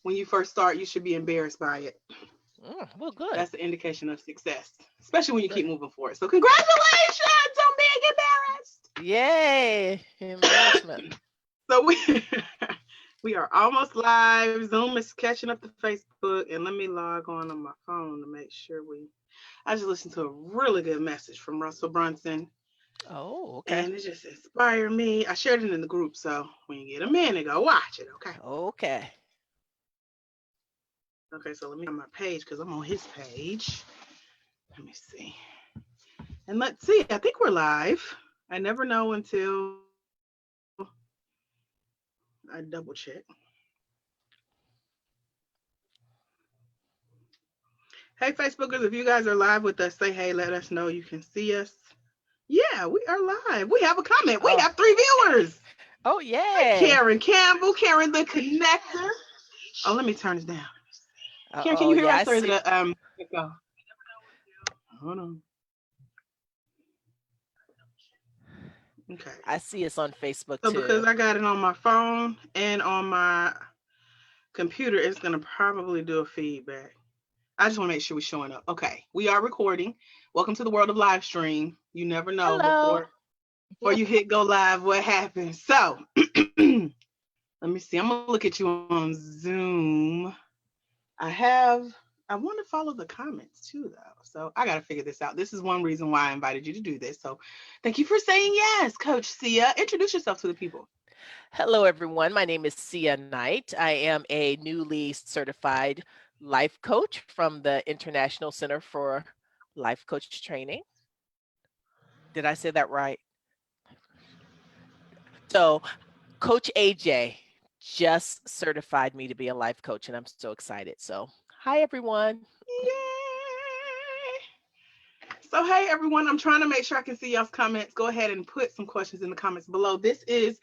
when you first start, you should be embarrassed by it. Well, good. That's the indication of success, especially when you Good. keep moving forward. So congratulations on being embarrassed. Yay. Embarrassment. So we we are almost live. Zoom is catching up to Facebook, and let me log on my phone to make sure we. I just listened to a really good message from Russell Brunson, Oh, okay. and it just inspired me. I shared it in the group, so when you get a minute, go watch it. Okay. Okay. Okay. So let me on my page because I'm on his page. Let me see. And let's see. I think we're live. I never know until I double check. Hey, Facebookers, if you guys are live with us, say hey, let us know you can see us. Yeah, we are live. We have a comment. We Oh, have 3 viewers. oh, Hey, yay. Karen Campbell, Karen the Connector. Oh, let me turn this down. Karen, can Oh, you hear yeah, I us or is see. it echo? Hold on. Okay. I see it's on Facebook So because too. I got it on my phone and on my computer, it's gonna probably do a feedback. I just want to make sure we're showing up. Okay, we are recording. Welcome to the world of live stream. You never know Hello. before you hit go live what happens. So let me see. I'm gonna look at you on Zoom. I want to follow the comments too though. So I gotta figure this out. This is one reason why I invited you to do this. So thank you for saying yes, Coach Sia. Introduce yourself to the people. Hello, everyone. My name is Sia Knight. I am a newly certified life coach from the International Center for Life Coach Training. Did I say that right? So, Coach AJ just certified me to be a life coach, and I'm so excited. So, hi, everyone. Yay! So, hey everyone, I'm trying to make sure I can see y'all's comments. Go ahead and put some questions in the comments below. This is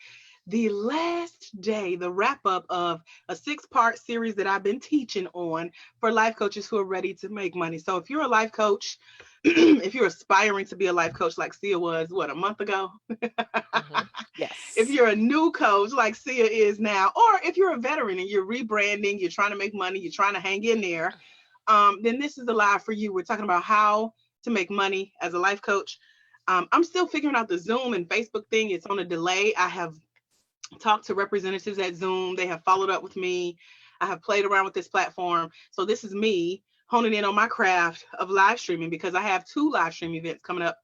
the last day, the wrap up of a 6-part series that I've been teaching on for life coaches who are ready to make money. So, if you're a life coach, if you're aspiring to be a life coach like Sia was, what, a month ago? If Yes. you're a new coach like Sia is now, or if you're a veteran and you're rebranding, you're trying to make money, you're trying to hang in there, then this is the live for you. We're talking about how to make money as a life coach. I'm still figuring out the Zoom and Facebook thing. It's on a delay. I have talked to representatives at Zoom. They have followed up with me. I have played around with this platform. So this is me honing in on my craft of live streaming because I have 2 live stream events coming up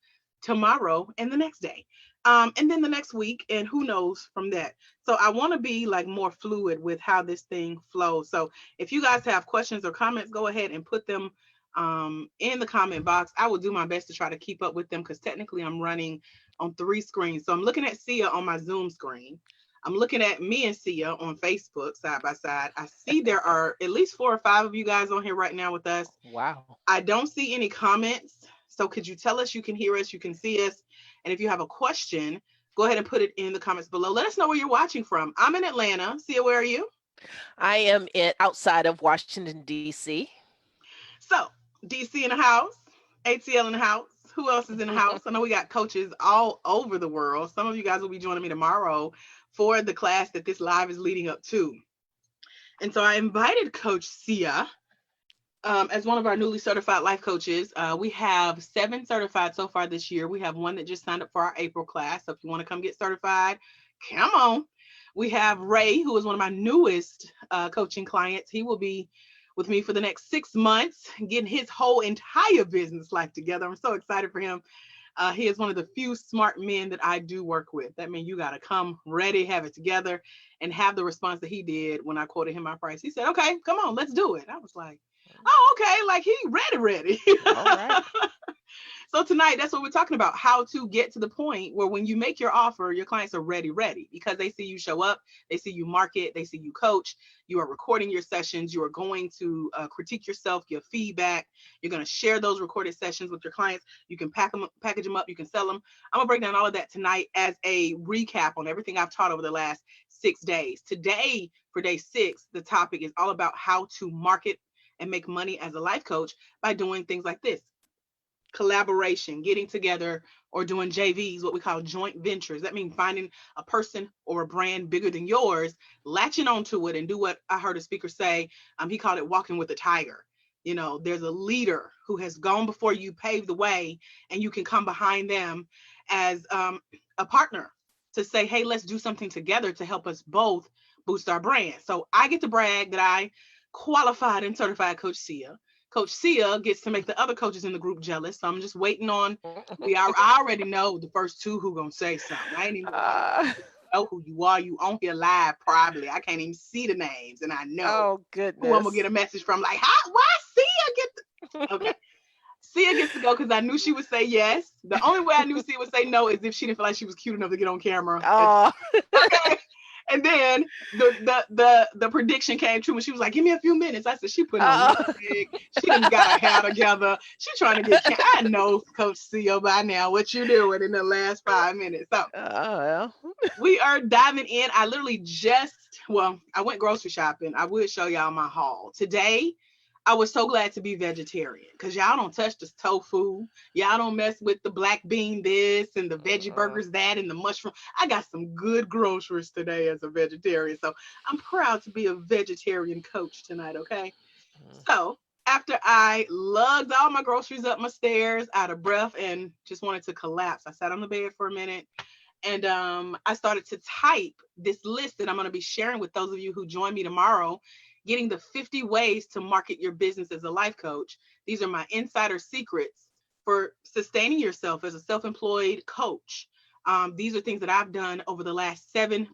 tomorrow and the next day. And then the next week, and who knows from that. So I want to be like more fluid with how this thing flows. So if you guys have questions or comments, go ahead and put them in the comment box. I will do my best to try to keep up with them because technically I'm running on 3 screens. So I'm looking at Sia on my Zoom screen. I'm looking at me and Sia on Facebook side by side. I see there are at least 4 or 5 of you guys on here right now with us. Wow. I don't see any comments. So could you tell us you can hear us, you can see us? And if you have a question, go ahead and put it in the comments below. Let us know where you're watching from. I'm in Atlanta. Sia, where are you? I am outside of Washington, D.C. So DC in the house, ATL in the house. Who else is in the house? I know we got coaches all over the world. Some of you guys will be joining me tomorrow for the class that this live is leading up to. And so I invited Coach Sia as one of our newly certified life coaches. We have 7 certified so far this year. We have one that just signed up for our April class. So if you want to come get certified, come on. We have Ray, who is one of my newest coaching clients. He will be with me for the next 6 months, getting his whole entire business life together. I'm so excited for him. He is one of the few smart men that I do work with. That means you got to come ready, have it together, and have the response that he did when I quoted him my price. He said, okay, come on, let's do it. I was like, oh, okay, like he ready. All right. So tonight, that's what we're talking about, how to get to the point where when you make your offer, your clients are ready, because they see you show up, they see you market, they see you coach, you are recording your sessions, you are going to critique yourself, give feedback, you're going to share those recorded sessions with your clients, you can package them up, you can sell them. I'm going to break down all of that tonight as a recap on everything I've taught over the last 6 days. Today, for day 6, the topic is all about how to market and make money as a life coach by doing things like this. collaboration, getting together, or doing JVs, what we call joint ventures. That means finding a person or a brand bigger than yours, latching onto it, and do what I heard a speaker say. He called it walking with a tiger. There's a leader who has gone before you, paved the way, and you can come behind them as a partner to say, hey, let's do something together to help us both boost our brand. So I get to brag that I qualified and certified Coach Sia. Coach Sia gets to make the other coaches in the group jealous. So I'm just waiting on. I already know the first two who gonna say something. I ain't even gonna talk about Uh, it. I know who you are. You on here live probably. I can't even see the names, and I know oh who I'm gonna get goodness. a message from. Like, how? Why Sia get? Okay, Sia gets to go because I knew she would say yes. The only way I knew Sia would say no is if she didn't feel like she was cute enough to get on camera. Oh, Okay. And then the prediction came true when she was like, "Give me a few minutes." I said, "She putting on oh, lipstick. She done got her hair together. She trying to get. I know, Coach CEO, by now what you're doing in the last 5 minutes." So well. we are diving in. I literally I went grocery shopping. I would show y'all my haul today. I was so glad to be vegetarian because y'all don't touch this tofu. Y'all don't mess with the black bean this and the veggie Mm, burgers that and the mushroom. I got some good groceries today as a vegetarian. So I'm proud to be a vegetarian coach tonight, okay? mm, So after I lugged all my groceries up my stairs out of breath and just wanted to collapse, I sat on the bed for a minute and I started to type this list that I'm going to be sharing with those of you who join me tomorrow, getting the 50 ways to market your business as a life coach. These are my insider secrets for sustaining yourself as a self-employed coach. These are things that I've done over the last 7+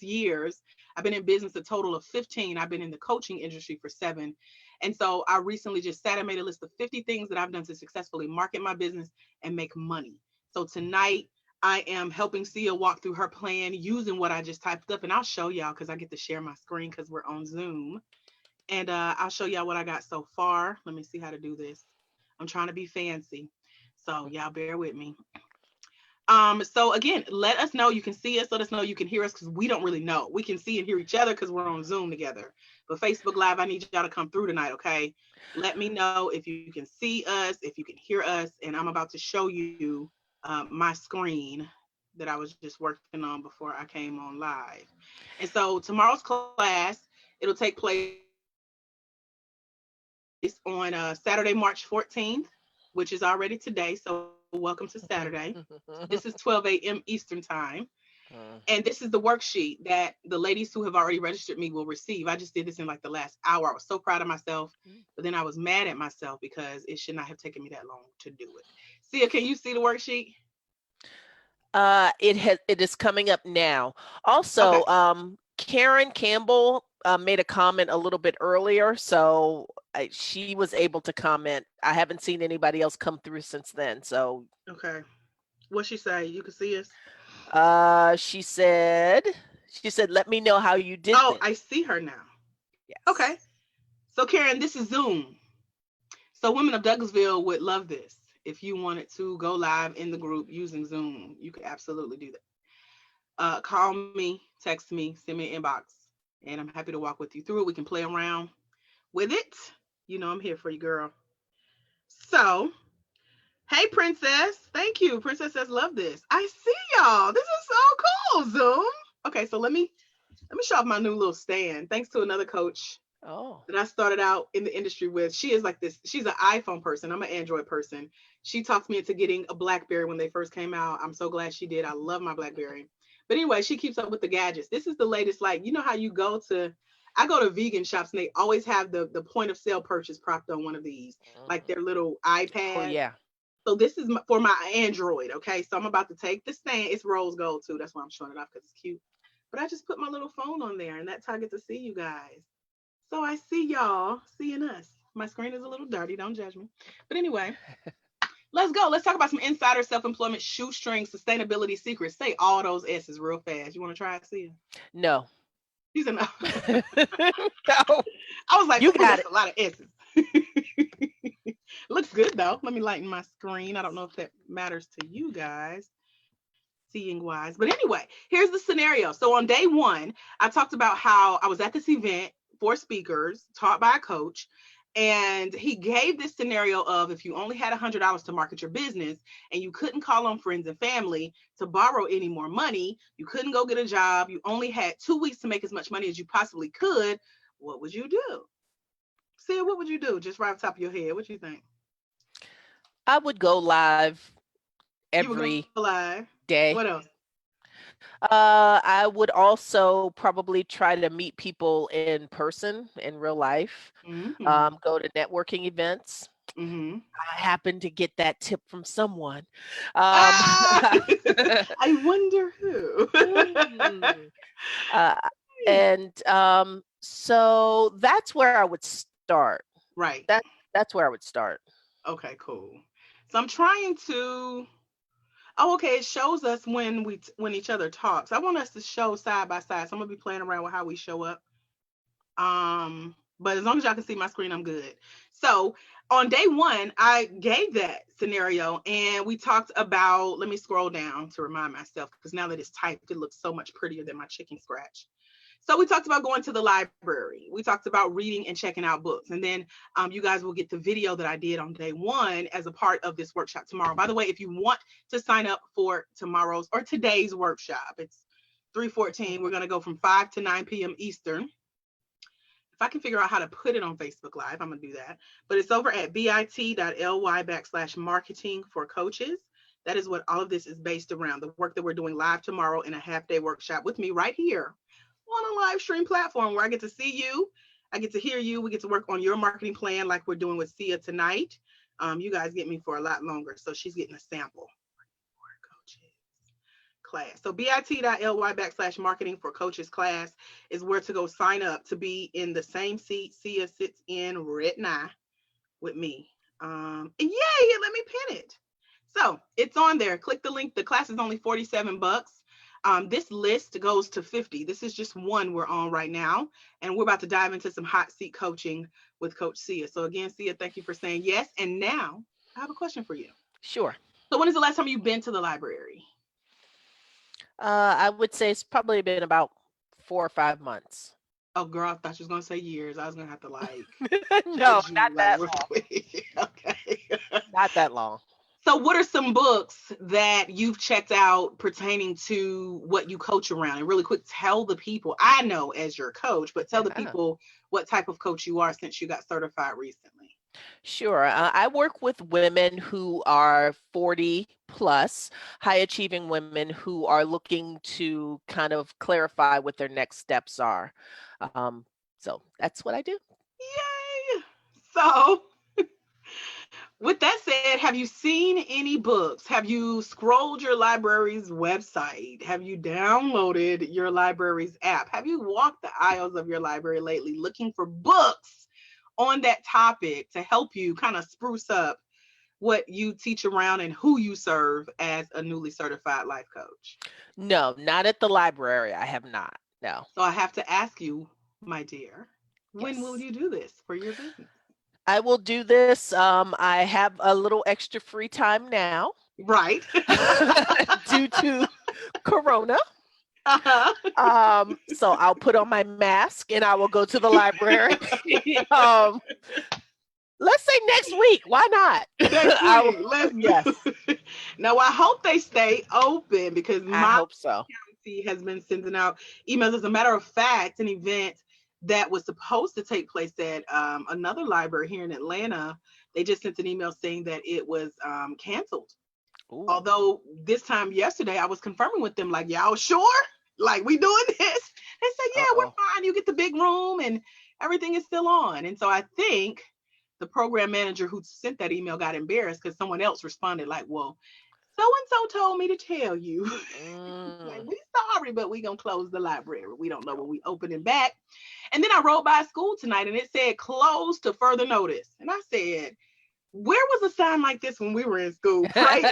years. I've been in business a total of 15. I've been in the coaching industry for 7. And so I recently just sat and made a list of 50 things that I've done to successfully market my business and make money. So tonight, I am helping Sia walk through her plan using what I just typed up, and I'll show y'all because I get to share my screen because we're on Zoom. And I'll show y'all what I got so far. Let me see how to do this. I'm trying to be fancy, so y'all bear with me. So again, let us know you can see us. Let us know you can hear us because we don't really know. We can see and hear each other because we're on Zoom together. But Facebook Live, I need y'all to come through tonight, okay? Let me know if you can see us, if you can hear us, and I'm about to show you my screen that I was just working on before I came on live. And so tomorrow's class, it'll take place on Saturday, March 14th, which is already today. So welcome to Saturday. This is 12 a.m. Eastern time. And this is the worksheet that the ladies who have already registered me will receive. I just did this in like the last hour. I was so proud of myself, but then I was mad at myself because it should not have taken me that long to do it. Sia, can you see the worksheet? it is coming up now. Okay. Also, Karen Campbell made a comment a little bit earlier, so she was able to comment. I haven't seen anybody else come through since then. So Okay. What she say? You can see us. she said, "Let me know how you did Oh, this." I see her now. Okay. Yes. So Karen, this is Zoom. So women of Douglasville would love this. If you wanted to go live in the group using Zoom, you could absolutely do that. Call me, text me, send me an inbox, and I'm happy to walk with you through it. We can play around with it. You know I'm here for you, girl. So, hey, Princess. Thank you. Princess says, love this. I see y'all. This is so cool, Zoom. Okay, so let me show off my new little stand. Thanks to another coach Oh. that I started out in the industry with. She is like this. She's an iPhone person. I'm an Android person. She talked me into getting a BlackBerry when they first came out. I'm so glad she did. I love my BlackBerry. But anyway, she keeps up with the gadgets. This is the latest. Like, you know how I go to vegan shops and they always have the point of sale purchase propped on one of these, like their little Oh iPad. yeah. So this is for my Android. Okay, so I'm about to take the stand. It's rose gold too. That's why I'm showing it off because it's cute. But I just put my little phone on there, and that's how I get to see you guys. So I see y'all seeing us. My screen is a little dirty. Don't judge me. But anyway, let's go. Let's talk about some insider self-employment shoestring sustainability secrets. Say all those S's real fast. You want to try it, see? No. She's enough. No. I was like, You oh, got that's it. a lot of S's. Looks good though. Let me lighten my screen. I don't know if that matters to you guys, seeing wise. But anyway, here's the scenario. So on day one, I talked about how I was at this event for speakers taught by a coach. And he gave this scenario of if you only had $100 to market your business and you couldn't call on friends and family to borrow any more money, you couldn't go get a job, you only had 2 weeks to make as much money as you possibly could, what would you do? See, what would you do? Just right off the top of your head, what do you think? I would go live You would go every live. What day. else? I would also probably try to meet people in person in real life, Mm-hmm. go to networking events. Mm-hmm. I happen to get that tip from someone. Um, Ah, I wonder who. mm, uh, and so that's where I would start. Right. That's where I would start. Okay, cool. So I'm trying to. Oh, okay. It shows us when each other talks. I want us to show side by side. So I'm gonna be playing around with how we show up. But as long as y'all can see my screen, I'm good. So on day one, I gave that scenario and we talked about. Let me scroll down to remind myself because now that it's typed, it looks so much prettier than my chicken scratch. So we talked about going to the library. We talked about reading and checking out books. And then you guys will get the video that I did on day one as a part of this workshop tomorrow. By the way, if you want to sign up for tomorrow's or today's workshop, it's 3:14. We're going to go from 5 to 9 p.m. Eastern. If I can figure out how to put it on Facebook Live, I'm going to do that. But it's over at bit.ly/marketing for coaches. That is what all of this is based around. The work that we're doing live tomorrow in a half-day workshop with me right here on a live stream platform where I get to see you. I get to hear you. We get to work on your marketing plan like we're doing with Sia tonight. You guys get me for a lot longer. So she's getting a sample for coaches class. So bit.ly/marketing for coaches class is where to go sign up to be in the same seat Sia sits in right now with me. And yay, let me pin it. So it's on there. Click the link. The class is only $47. This list goes to 50. This is just one we're on right now. And we're about to dive into some hot seat coaching with Coach Sia. So again, Sia, thank you for saying yes. And now I have a question for you. Sure. So when is the last time you've been to the library? I would say it's probably been about 4 or 5 months. Oh, girl, I thought you was going to say years. I was going to have to like No, judge you not like that real long. quick. Okay. Not that long. So, what are some books that you've checked out pertaining to what you coach around? And really quick, tell the people, I know as your coach, but tell the Yeah. people what type of coach you are since you got certified recently. Sure. I work with women who are 40 plus, high achieving women who are looking to kind of clarify what their next steps are. Um, so that's what I do. Yay! So, with that said, have you seen any books? Have you scrolled your library's website? Have you downloaded your library's app? Have you walked the aisles of your library lately looking for books on that topic to help you kind of spruce up what you teach around and who you serve as a newly certified life coach? No, not at the library. I have not. No. So I have to ask you, my dear, when will Yes. you do this for your business? I will do this. I have a little extra free time now Right. due to Corona. Uh-huh. So I'll put on my mask and I will go to the library. um, let's say next week. Why not? Next week, let's Yes, do it. Now, I hope they stay open because I my hope so. agency has been sending out emails. As a matter of fact, an event that was supposed to take place at another library here in Atlanta, they just sent an email saying that it was canceled. Ooh. Although this time yesterday, I was confirming with them, like, y'all sure? Like, we doing this? They said, yeah, we're Uh-oh. fine. You get the big room and everything is still on. And so I think the program manager who sent that email got embarrassed because someone else responded, like, well, so and so told me to tell you. Like, Mm. we sorry, but we gonna close the library. We don't know when we opening back. And then I rode by school tonight and it said closed to further notice. And I said, where was a sign like this when we were in school? Pray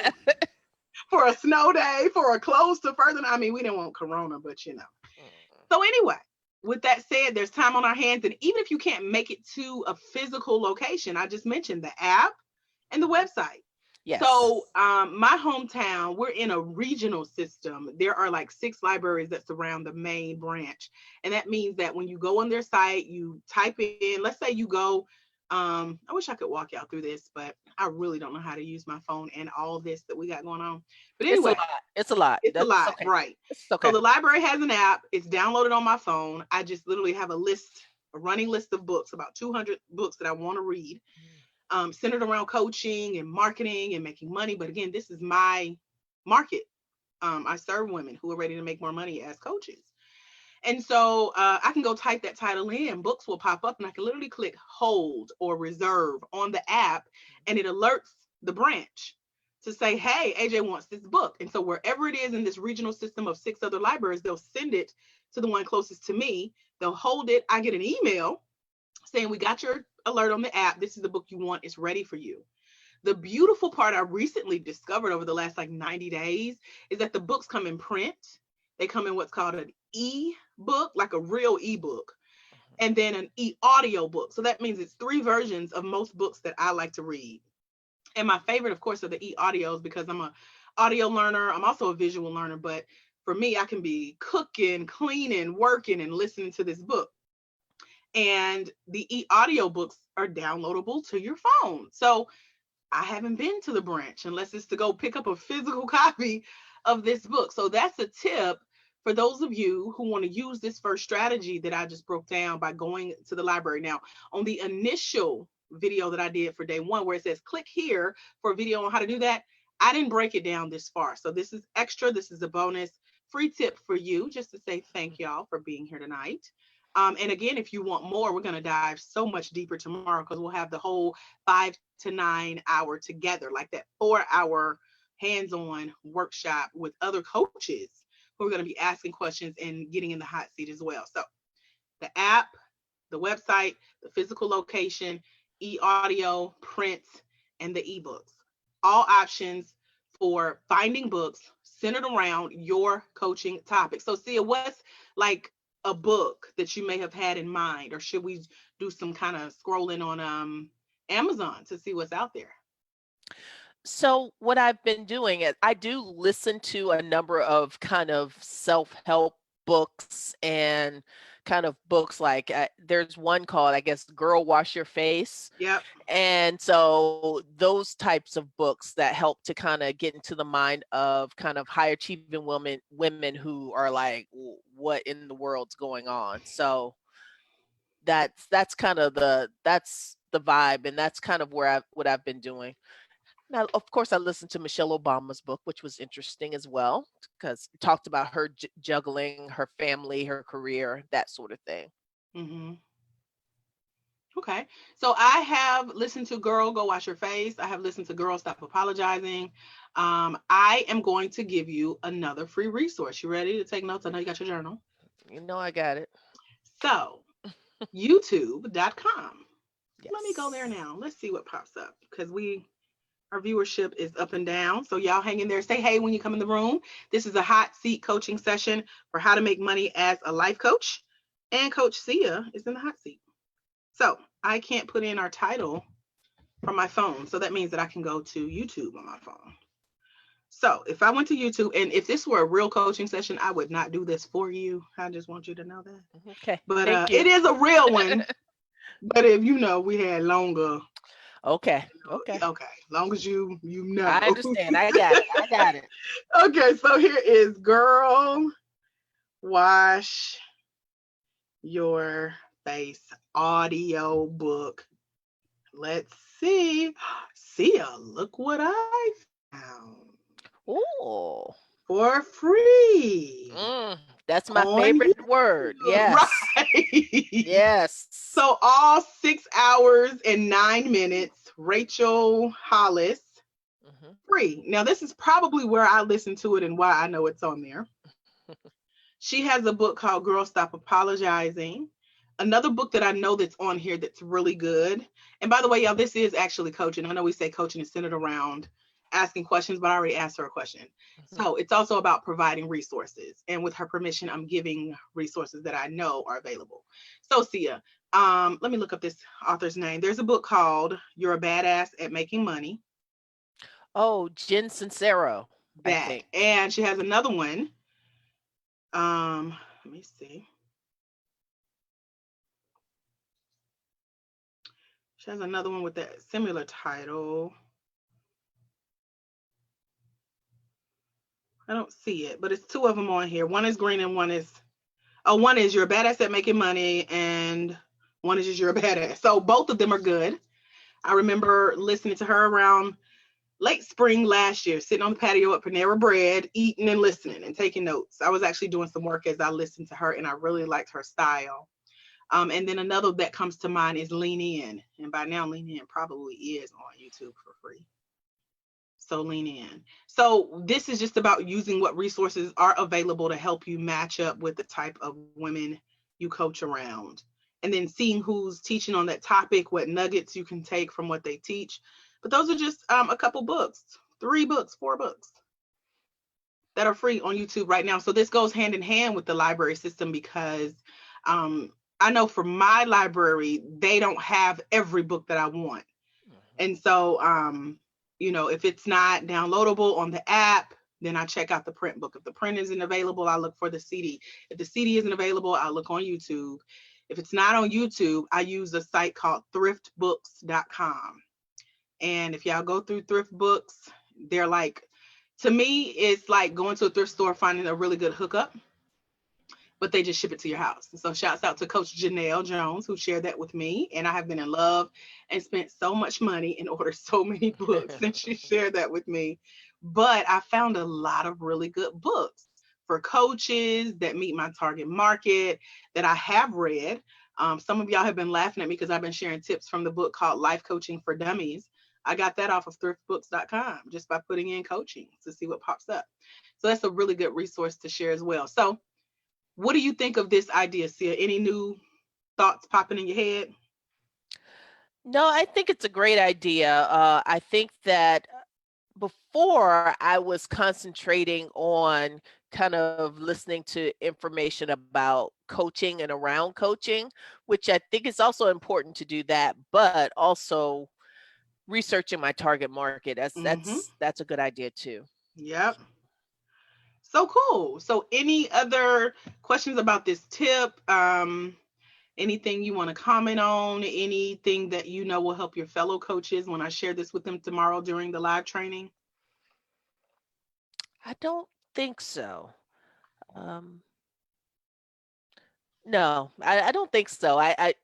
for a snow day, for a close to further. I mean, we didn't want Corona, but you know. So anyway, with that said, there's time on our hands. And even if you can't make it to a physical location, I just mentioned the app and the website. Yes. So my hometown, we're in a regional system. There are like 6 libraries that surround the main branch. And that means that when you go on their site, you type in, let's say you go I wish I could walk y'all through this, but I really don't know how to use my phone and all this that we got going on. But It's a anyway, lot. It's a lot. it's a That's lot, okay. right? It's So okay. the library has an app. It's downloaded on my phone. I just literally have a list, a running list of books, about 200 books that I want to read, centered around coaching and marketing and making money. But again, this is my market. I serve women who are ready to make more money as coaches. And so I can go type that title in, books will pop up, and I can literally click hold or reserve on the app, and it alerts the branch to say, hey, AJ wants this book. And so wherever it is in this regional system of 6 other libraries, they'll send it to the one closest to me. They'll hold it. I get an email saying, we got your alert on the app. This is the book you want. It's ready for you. The beautiful part I recently discovered over the last like 90 days is that the books come in print. They come in what's called an e-book, like a real ebook, and then an e-audio book. So that means it's 3 versions of most books that I like to read. And my favorite, of course, are the e-audios because I'm a audio learner. I'm also a visual learner, but for me, I can be cooking, cleaning, working, and listening to this book. And the e-audio books are downloadable to your phone. So I haven't been to the branch unless it's to go pick up a physical copy of this book. So that's a tip for those of you who want to use this first strategy that I just broke down by going to the library. Now, on the initial video that I did for day one, where it says click here for a video on how to do that, I didn't break it down this far. So this is extra. This is a bonus free tip for you just to say thank y'all for being here tonight. And again, if you want more, we're going to dive so much deeper tomorrow because we'll have the whole 5 to 9 hour together, like that 4 hour hands-on workshop with other coaches who are going to be asking questions and getting in the hot seat as well. So the app, the website, the physical location, e-audio, print, and the ebooks. All options for finding books centered around your coaching topic. So Sia, what's like a book that you may have had in mind, or should we do some kind of scrolling on Amazon to see what's out there? So what I've been doing is I do listen to a number of kind of self-help books and kind of books like there's one called, I guess, Girl Wash Your Face. Yep. And so those types of books that help to kind of get into the mind of kind of high achieving women who are like, what in the world's going on? So that's kind of that's the vibe, and that's kind of where what I've been doing. Now, of course, I listened to Michelle Obama's book, which was interesting as well, because it talked about her juggling her family, her career, that sort of thing. Mm-hmm. Okay. So I have listened to Girl Go Wash Your Face. I have listened to Girl Stop Apologizing. I am going to give you another free resource. You ready to take notes? I know you got your journal. You know, I got it. So, youtube.com. Let me go there Yes. now. Let's see what pops up because our viewership is up and down. So y'all hang in there. Say hey when you come in the room. This is a hot seat coaching session for how to make money as a life coach. And Coach Sia is in the hot seat. So I can't put in our title from my phone. So that means that I can go to YouTube on my phone. So if I went to YouTube, and if this were a real coaching session, I would not do this for you. I just want you to know that. Okay. But Thank you. it is a real one. But if we had longer. Okay. Okay. Okay, long as you I know. understand. I got it. I got it. Okay, so here is Girl Wash Your Face audio book. Let's see. Sia, look what I found Ooh. for free That's my on favorite word. YouTube. Yes. Right. Yes. So all 6 hours and 9 minutes, Rachel Hollis, Hmm. free. Now this is probably where I listen to it and why I know it's on there. She has a book called Girl Stop Apologizing. Another book that I know that's on here that's really good. And by the way, y'all, this is actually coaching. I know we say coaching is centered around asking questions, but I already asked her a question. So it's also about providing resources. And with her permission, I'm giving resources that I know are available. So Sia, let me look up this author's name. There's a book called You're a Badass at Making Money. Oh, Jen Sincero, I That. think. And she has another one. Let me see. She has another one with that similar title. I don't see it, but it's two of them on here. One is green and one is you're a badass at making money, and one is just you're a badass. So both of them are good. I remember listening to her around late spring last year, sitting on the patio at Panera Bread, eating and listening and taking notes. I was actually doing some work as I listened to her, and I really liked her style. And then another that comes to mind is Lean In. And by now, Lean In probably is on YouTube for free. So lean in. So this is just about using what resources are available to help you match up with the type of women you coach around. And then seeing who's teaching on that topic, what nuggets you can take from what they teach. But those are just a couple books, 3 books, 4 books that are free on YouTube right now. So this goes hand in hand with the library system because I know for my library, they don't have every book that I want. Mhm. And so, if it's not downloadable on the app, then I check out the print book. If the print isn't available, I look for the CD. If the CD isn't available, I look on YouTube. If it's not on YouTube, I use a site called thriftbooks.com. And if y'all go through thrift books, they're like, to me, it's like going to a thrift store, finding a really good hookup, but they just ship it to your house. And so shouts out to Coach Janelle Jones, who shared that with me. And I have been in love and spent so much money and ordered so many books since she shared that with me. But I found a lot of really good books for coaches that meet my target market that I have read. Some of y'all have been laughing at me because I've been sharing tips from the book called Life Coaching for Dummies. I got that off of thriftbooks.com just by putting in coaching to see what pops up. So that's a really good resource to share as well. So what do you think of this idea, Sia? Any new thoughts popping in your head? No, I think it's a great idea. I think that before I was concentrating on kind of listening to information about coaching and around coaching, which I think is also important to do that, but also researching my target market. That's Mm-hmm. that's that's a good idea too. Yep. So cool. So any other questions about this tip? Anything you want to comment on? Anything that you know will help your fellow coaches when I share this with them tomorrow during the live training? I don't think so. Um, no, I don't think so. I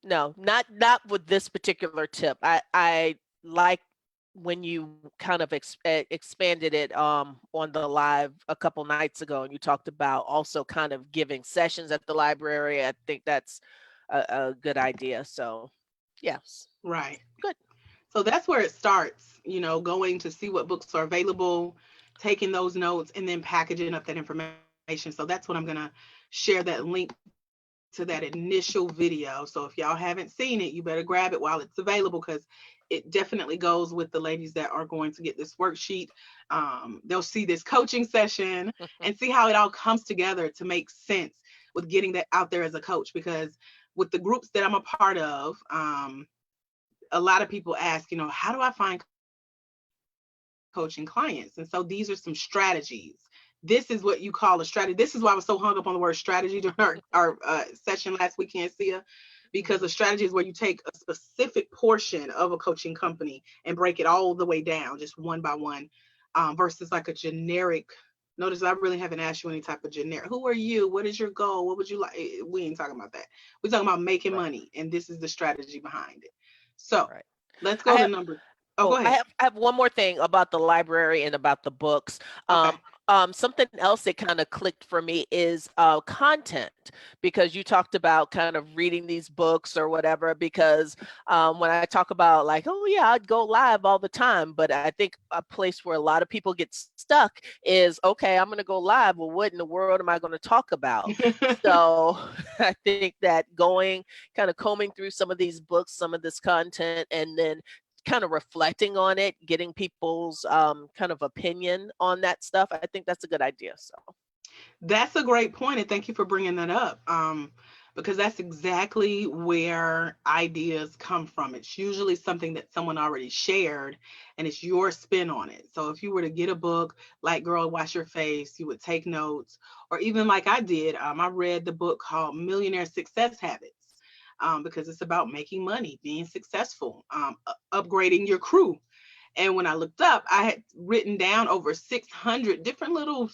no, not with this particular tip. I like when you kind of expanded it on the live a couple nights ago, and you talked about also kind of giving sessions at the library. I think that's a good idea. So, yes, Right. good. So that's where it starts, going to see what books are available, taking those notes, and then packaging up that information. So that's what I'm going to share that link to that initial video. So if y'all haven't seen it, you better grab it while it's available because it definitely goes with the ladies that are going to get this worksheet. They'll see this coaching session and see how it all comes together to make sense with getting that out there as a coach. Because with the groups that I'm a part of, a lot of people ask, how do I find coaching clients? And so these are some strategies. This is what you call a strategy. This is why I was so hung up on the word strategy during our session last weekend, Sia, because a strategy is where you take a specific portion of a coaching company and break it all the way down, just one by one, versus like a generic. Notice I really haven't asked you any type of generic. Who are you? What is your goal? What would you like? We ain't talking about that. We're talking about making Right, money, and this is the strategy behind it. So right. let's I go to have number. Oh, go Oh, I ahead. have I have one more thing about the library and about the books. Okay. Something else that kind of clicked for me is content because you talked about kind of reading these books or whatever. Because when I talk about like, oh yeah, I'd go live all the time, but I think a place where a lot of people get stuck is okay, I'm going to go live. Well, what in the world am I going to talk about? So I think that going kind of combing through some of these books, some of this content, and then kind of reflecting on it, getting people's kind of opinion on that stuff. I think that's a good idea. So, That's a great point, and thank you for bringing that up. Because that's exactly where ideas come from. It's usually something that someone already shared, and it's your spin on it. So if you were to get a book like "Girl, Wash Your Face," you would take notes, or even like I did. I read the book called "Millionaire Success Habits." because it's about making money, being successful, upgrading your crew. And when I looked up, I had written down over 600 different little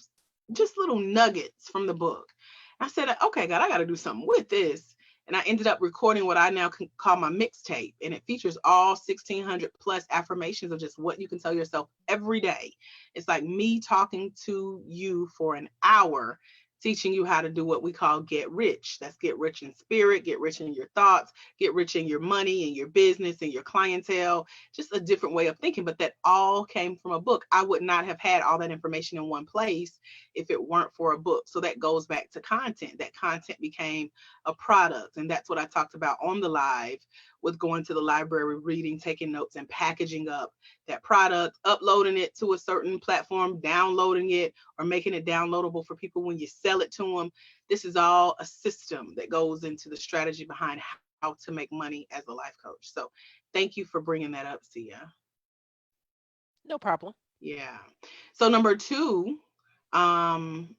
nuggets from the book. I said, okay, God, I got to do something with this. And I ended up recording what I now can call my mixtape. And it features all 1,600 plus affirmations of just what you can tell yourself every day. It's like me talking to you for an hour, teaching you how to do what we call get rich. That's get rich in spirit, get rich in your thoughts, get rich in your money and your business and your clientele, just a different way of thinking. But that all came from a book. I would not have had all that information in one place if it weren't for a book. So that goes back to content. That content became a product. And that's what I talked about on the live with going to the library, reading, taking notes, and packaging up that product, uploading it to a certain platform, downloading it, or making it downloadable for people when you sell it to them. This is all a system that goes into the strategy behind how to make money as a life coach. So thank you for bringing that up, Sia. No problem. Yeah. So number two, um,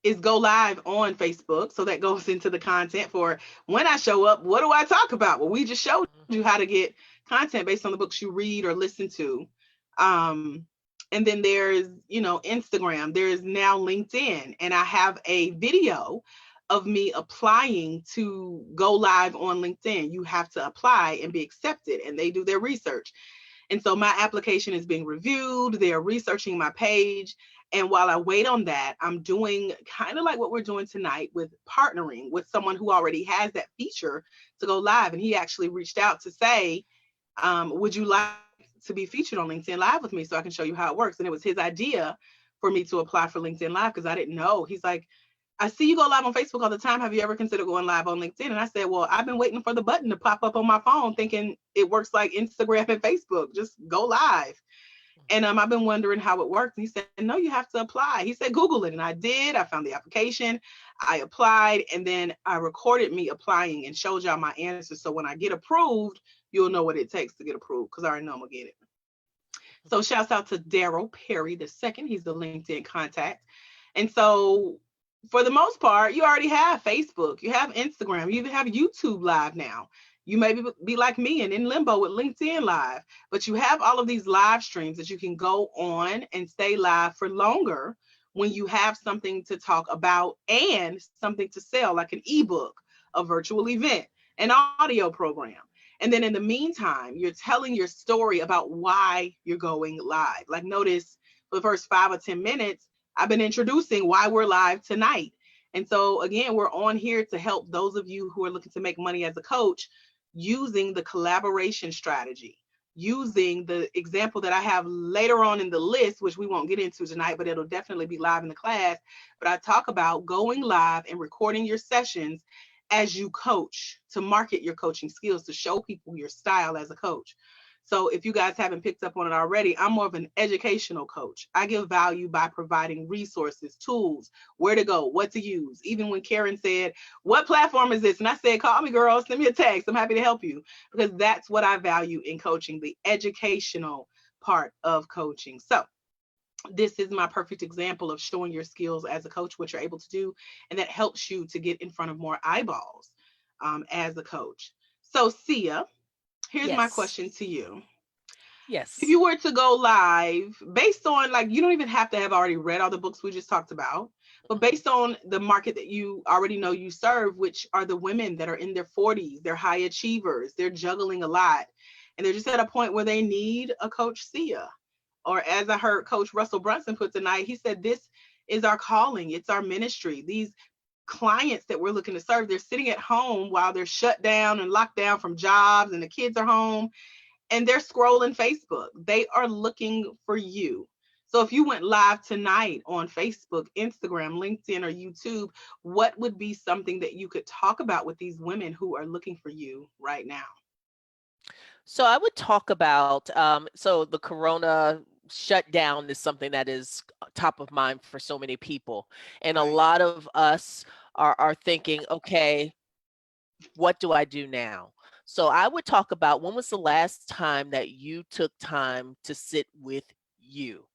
is go live on Facebook. So that goes into the content for when I show up. What do I talk about? Well, we just showed you how to get content based on the books you read or listen to. Um, and then there's, Instagram. There's now LinkedIn, and I have a video of me applying to go live on LinkedIn. You have to apply and be accepted, and they do their research. And so my application is being reviewed. They're researching my page. And while I wait on that, I'm doing kind of like what we're doing tonight with partnering with someone who already has that feature to go live. And he actually reached out to say, would you like to be featured on LinkedIn Live with me so I can show you how it works? And it was his idea for me to apply for LinkedIn Live because I didn't know. He's like, I see you go live on Facebook all the time. Have you ever considered going live on LinkedIn? And I said, well, I've been waiting for the button to pop up on my phone thinking it works like Instagram and Facebook. Just go live. And I've been wondering how it works. And he said, no, you have to apply. He said, Google it. And I did. I found the application. I applied. And then I recorded me applying and showed y'all my answers. So when I get approved, you'll know what it takes to get approved because I already know I'm going to get it. So shouts out to Daryl Perry II. He's the LinkedIn contact. And so for the most part, you already have Facebook, you have Instagram, you even have YouTube Live now. You may be like me and in limbo with LinkedIn Live, but you have all of these live streams that you can go on and stay live for longer when you have something to talk about and something to sell, like an ebook, a virtual event, an audio program. And then in the meantime, you're telling your story about why you're going live. Like notice for the first 5 or 10 minutes, I've been introducing why we're live tonight. And so again, we're on here to help those of you who are looking to make money as a coach using the collaboration strategy, using the example that I have later on in the list, which we won't get into tonight, but it'll definitely be live in the class. But I talk about going live and recording your sessions as you coach to market your coaching skills, to show people your style as a coach. So if you guys haven't picked up on it already, I'm more of an educational coach. I give value by providing resources, tools, where to go, what to use. Even when Karen said, what platform is this? And I said, call me, girl, send me a text. I'm happy to help you because that's what I value in coaching, the educational part of coaching. So this is my perfect example of showing your skills as a coach, what you're able to do. And that helps you to get in front of more eyeballs as a coach. So Sia, here's my Yes. question to you. If Yes. you were to go live based on, like, you don't even have to have already read all the books we just talked about, but Mhm. based on the market that you already know you serve, which are the women that are in their 40s, they're high achievers, they're juggling a lot, and they're just at a point where they need a coach Sia. Or as I heard Coach Russell Brunson put tonight, he said, this is our calling, it's our ministry. These clients that we're looking to serve, they're sitting at home while they're shut down and locked down from jobs and the kids are home and they're scrolling Facebook. They are looking for you. So if you went live tonight on Facebook, Instagram, LinkedIn, or YouTube, what would be something that you could talk about with these women who are looking for you right now? So I would talk about, so the Corona shutdown is something that is top of mind for so many people. And a Right. lot of us are thinking, okay, what do I do now? So I would talk about when was the last time that you took time to sit with you?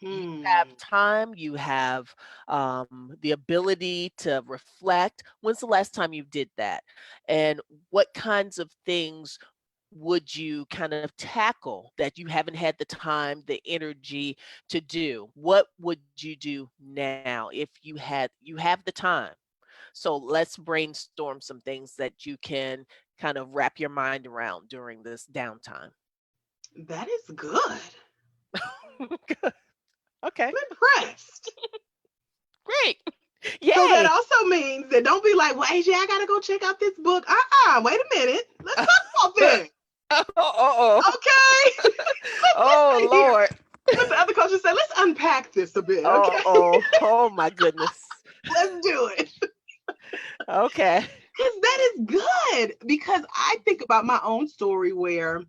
You have Hmm. time, you have the ability to reflect. When's the last time you did that? And what kinds of things would you kind of tackle that you haven't had the time, the energy to do? What would you do now if you have the time? So let's brainstorm some things that you can kind of wrap your mind around during this downtime. That is good. Okay, I'm impressed. great. So that Yay. also means that don't be like, well, AJ, I gotta go check out this book. Wait a minute. Let's talk about this. Uh-oh. Okay. Let's Oh, stay here. Lord. What the other coaches say, let's unpack this a bit, okay? Uh-oh. Oh, my goodness. Let's do it. Okay. Because that is good. Because I think about my own story where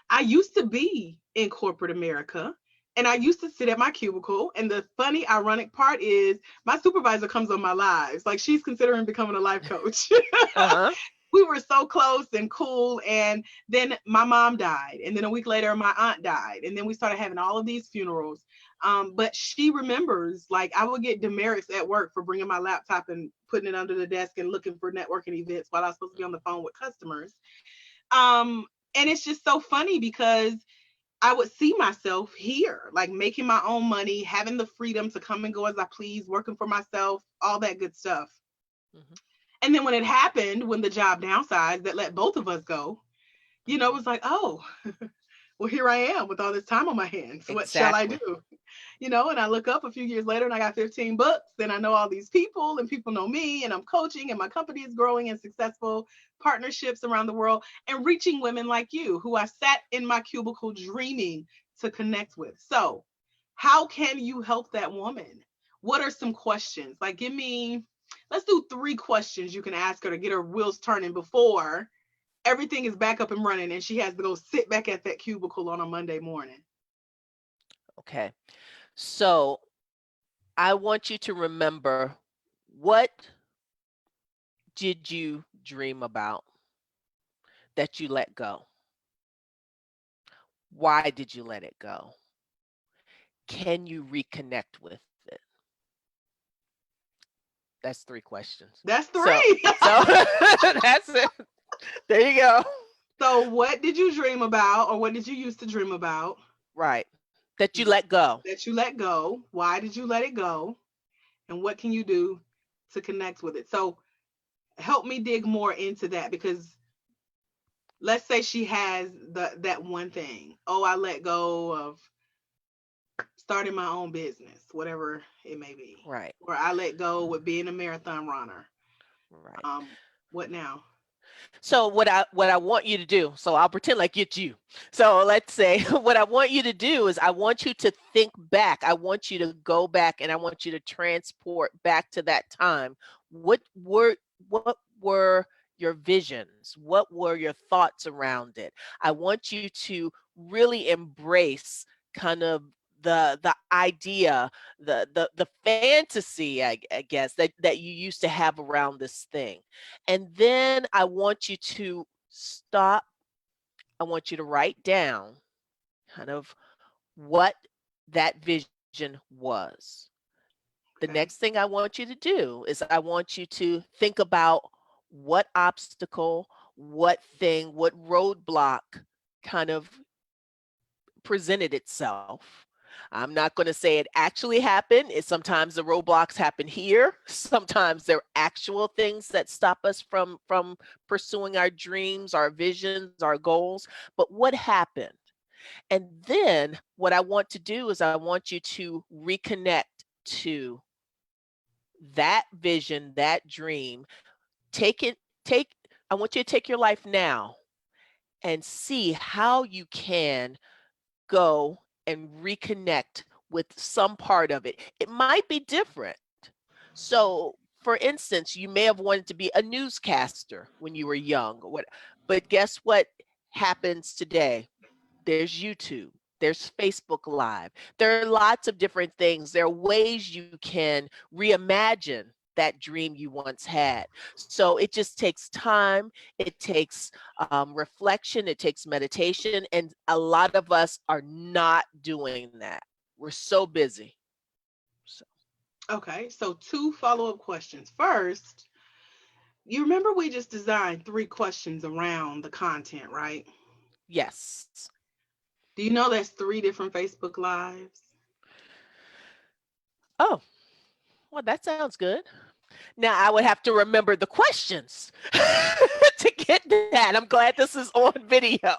I used to be in corporate America and I used to sit at my cubicle. And the funny, ironic part is my supervisor comes on my lives. Like she's considering becoming a life coach. Uh-huh. We were so close and cool. And then my mom died. And then a week later, my aunt died. And then we started having all of these funerals. But she remembers, like, I would get demerits at work for bringing my laptop and putting it under the desk and looking for networking events while I was supposed to be on the phone with customers. Um, and it's just so funny because I would see myself here, like making my own money, having the freedom to come and go as I please, working for myself, all that good stuff. Mhm. And then when it happened, when the job downsized that let both of us go, it was like, oh, well, here I am with all this time on my hands. What shall I Exactly. do? And I look up a few years later and I got 15 books and I know all these people and people know me and I'm coaching and my company is growing and successful, partnerships around the world and reaching women like you who I sat in my cubicle dreaming to connect with. So, how can you help that woman? What are some questions? Like, let's do 3 questions you can ask her to get her wheels turning before everything is back up and running and she has to go sit back at that cubicle on a Monday morning. Okay. So I want you to remember, what did you dream about that you let go? Why did you let it go? Can you reconnect with it? That's 3 questions. That's So, 3. so that's it. There you go. So, what did you dream about, or what did you used to dream about Right. That you let go. that you let go? Why did you let it go? And what can you do to connect with it? So, help me dig more into that because let's say she has that one thing. Oh, I let go of starting my own business, whatever it may be, Right. or I let go with being a marathon runner. Right. Um, what now? So what I want you to do, so I'll pretend like it's you. So let's say what I want you to do is I want you to think back. I want you to go back and I want you to transport back to that time. What were what were your visions? What were your thoughts around it? I want you to really embrace kind of the idea, the fantasy, I guess, that you used to have around this thing. And then I want you to stop. I want you to write down kind of what that vision was. The next Okay. thing I want you to do is I want you to think about what obstacle, what thing, what roadblock kind of presented itself. I'm not going to say it actually happened. Sometimes the roadblocks happen here. Sometimes they're actual things that stop us from pursuing our dreams, our visions, our goals. But what happened? And then what I want to do is I want you to reconnect to that vision, that dream. Take it, take, I want you to take your life now and see how you can go and reconnect with some part of it. It might be different. So, for instance, you may have wanted to be a newscaster when you were young, or what, but guess what happens today? There's YouTube, there's Facebook Live. There are lots of different things. There are ways you can reimagine that dream you once had. So it just takes time, it takes reflection, it takes meditation, and a lot of us are not doing that. we're so busy. So, Okay, so two follow-up questions. First, you remember we just designed three questions around the content, right? yes. Do you know that's three different Facebook Lives? Oh, well, that sounds good. Now I would have to remember the questions to get that. I'm glad this is on video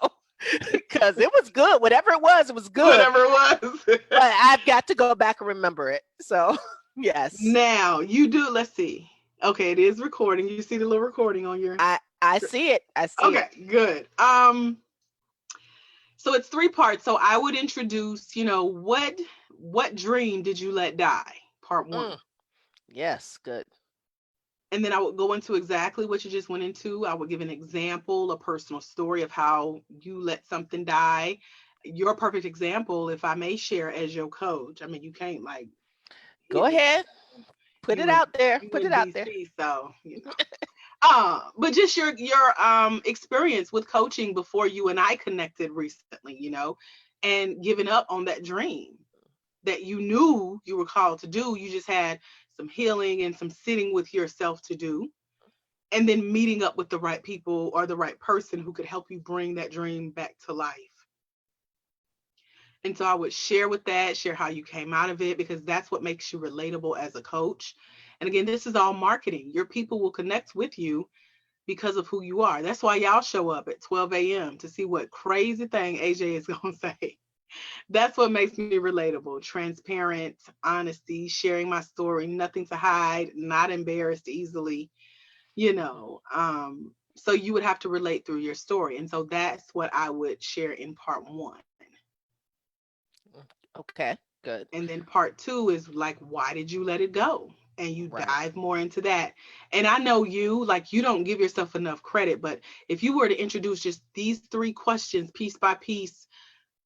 because it was good. Whatever it was good. Whatever it was. But I've got to go back and remember it. So, yes. Now you do. Let's see. Okay, it is recording. You see the little recording on your. I see it. I see Okay, it. good. So it's three parts. So I would introduce, what dream did you let die? Part one. Mm, yes, good. And then I would go into exactly what you just went into. I would give an example, a personal story of how you let something die. Your perfect example, if I may share as your coach. I mean, you can't like Go hit me. ahead. Put You it in out there. you Put in it out there. DC, so but just your experience with coaching before you and I connected recently, and giving up on that dream that you knew you were called to do. You just had some healing and some sitting with yourself to do, and then meeting up with the right people or the right person who could help you bring that dream back to life. And so I would share with that, share how you came out of it, because that's what makes you relatable as a coach. And again, this is all marketing. Your people will connect with you because of who you are. That's why y'all show up at 12 a.m. to see what crazy thing AJ is going to say. That's what makes me relatable, transparent, honesty, sharing my story, nothing to hide, not embarrassed easily, you know. So you would have to relate through your story. And so that's what I would share in part one. Okay, good. And then part two is like, why did you let it go? And you Right. dive more into that. And I know you don't give yourself enough credit, but if you were to introduce just these three questions piece by piece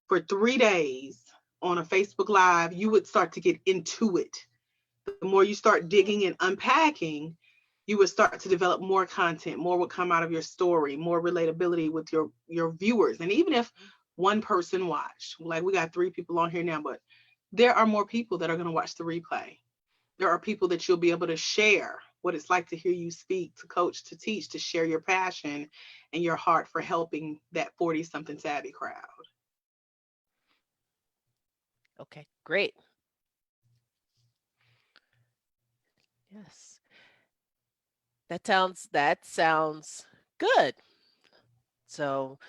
for 3 days on a Facebook Live, you would start to get into it. The more you start digging and unpacking, you would start to develop more content, more would come out of your story, more relatability with your viewers. And even if one person watched, like we got three people on here now, but there are more people that are going to watch the replay. There are people that you'll be able to share what it's like to hear you speak, to coach, to teach, to share your passion and your heart for helping that 40 something savvy crowd. Okay, great. Yes. That sounds good. So,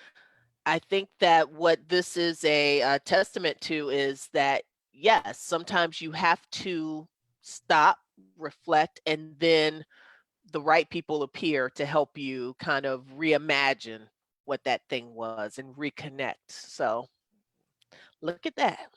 I think that what this is a testament to is that yes, sometimes you have to stop, reflect, and then the right people appear to help you kind of reimagine what that thing was and reconnect. So look at that.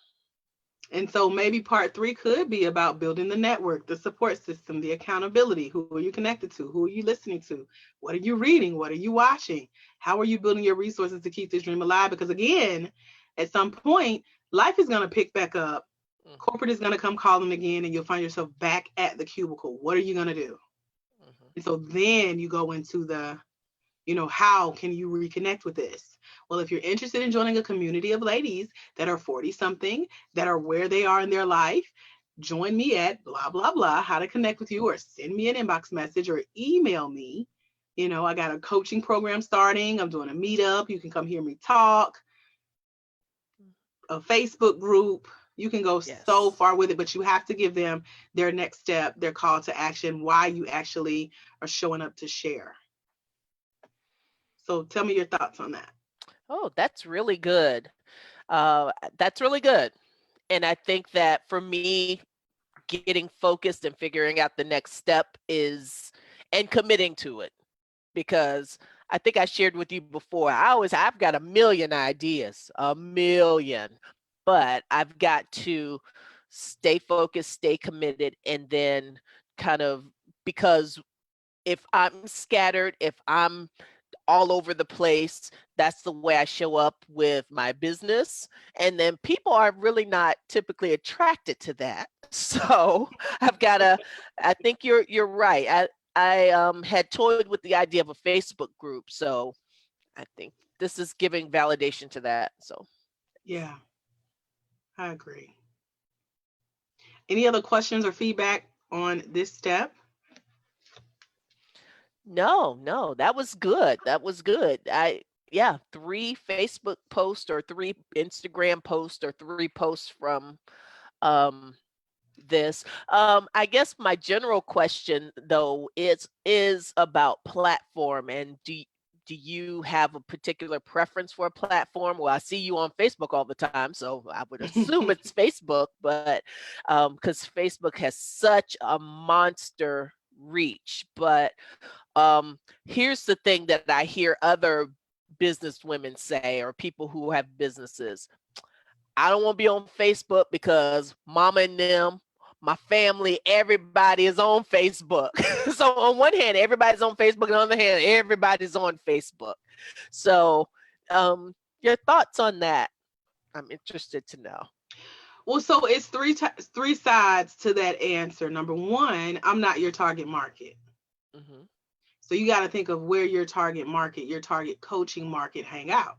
And so maybe part three could be about building the network, the support system, the accountability. Who are you connected to? Who are you listening to? What are you reading? What are you watching? How are you building your resources to keep this dream alive? Because again, at some point, life is going to pick back up. Mhm, Corporate is going to come calling again, and you'll find yourself back at the cubicle. What are you going to do? mhm. And so then you go into how can you reconnect with this? Well, if you're interested in joining a community of ladies that are 40 something, that are where they are in their life, join me at blah, blah, blah, how to connect with you, or send me an inbox message or email me. I got a coaching program starting. I'm doing a meetup. You can come hear me talk, a Facebook group. You can go so Yes. far with it, but you have to give them their next step, their call to action, why you actually are showing up to share. So tell me your thoughts on that. Oh, that's really good. That's really good. And I think that for me, getting focused and figuring out the next step is and committing to it because I think I shared with you before. I've got a million ideas, a million, but I've got to stay focused, stay committed, and then kind of because if I'm scattered, if I'm all over the place, that's the way I show up with my business. And then people are really not typically attracted to that. So I've got to, I think you're right. I had toyed with the idea of a Facebook group. So I think this is giving validation to that. So Yeah, I agree. Any other questions or feedback on this step? No, that was good. That was good. Yeah, 3 Facebook posts or 3 Instagram posts or 3 posts from um this. I guess my general question though is about platform, and do you have a particular preference for a platform? Well, I see you on Facebook all the time, so I would assume it's Facebook, but because Facebook has such a monster reach. But here's the thing that I hear other business women say, or people who have businesses: I don't want to be on Facebook because mama and them, my family, everybody is on Facebook. So on one hand, everybody's on Facebook, and on the other hand, everybody's on Facebook. So your thoughts on that? I'm interested to know. Well, so it's three sides to that answer. Number one, I'm not your target market. Hmm. So you got to think of where your target market, your target coaching market hang out.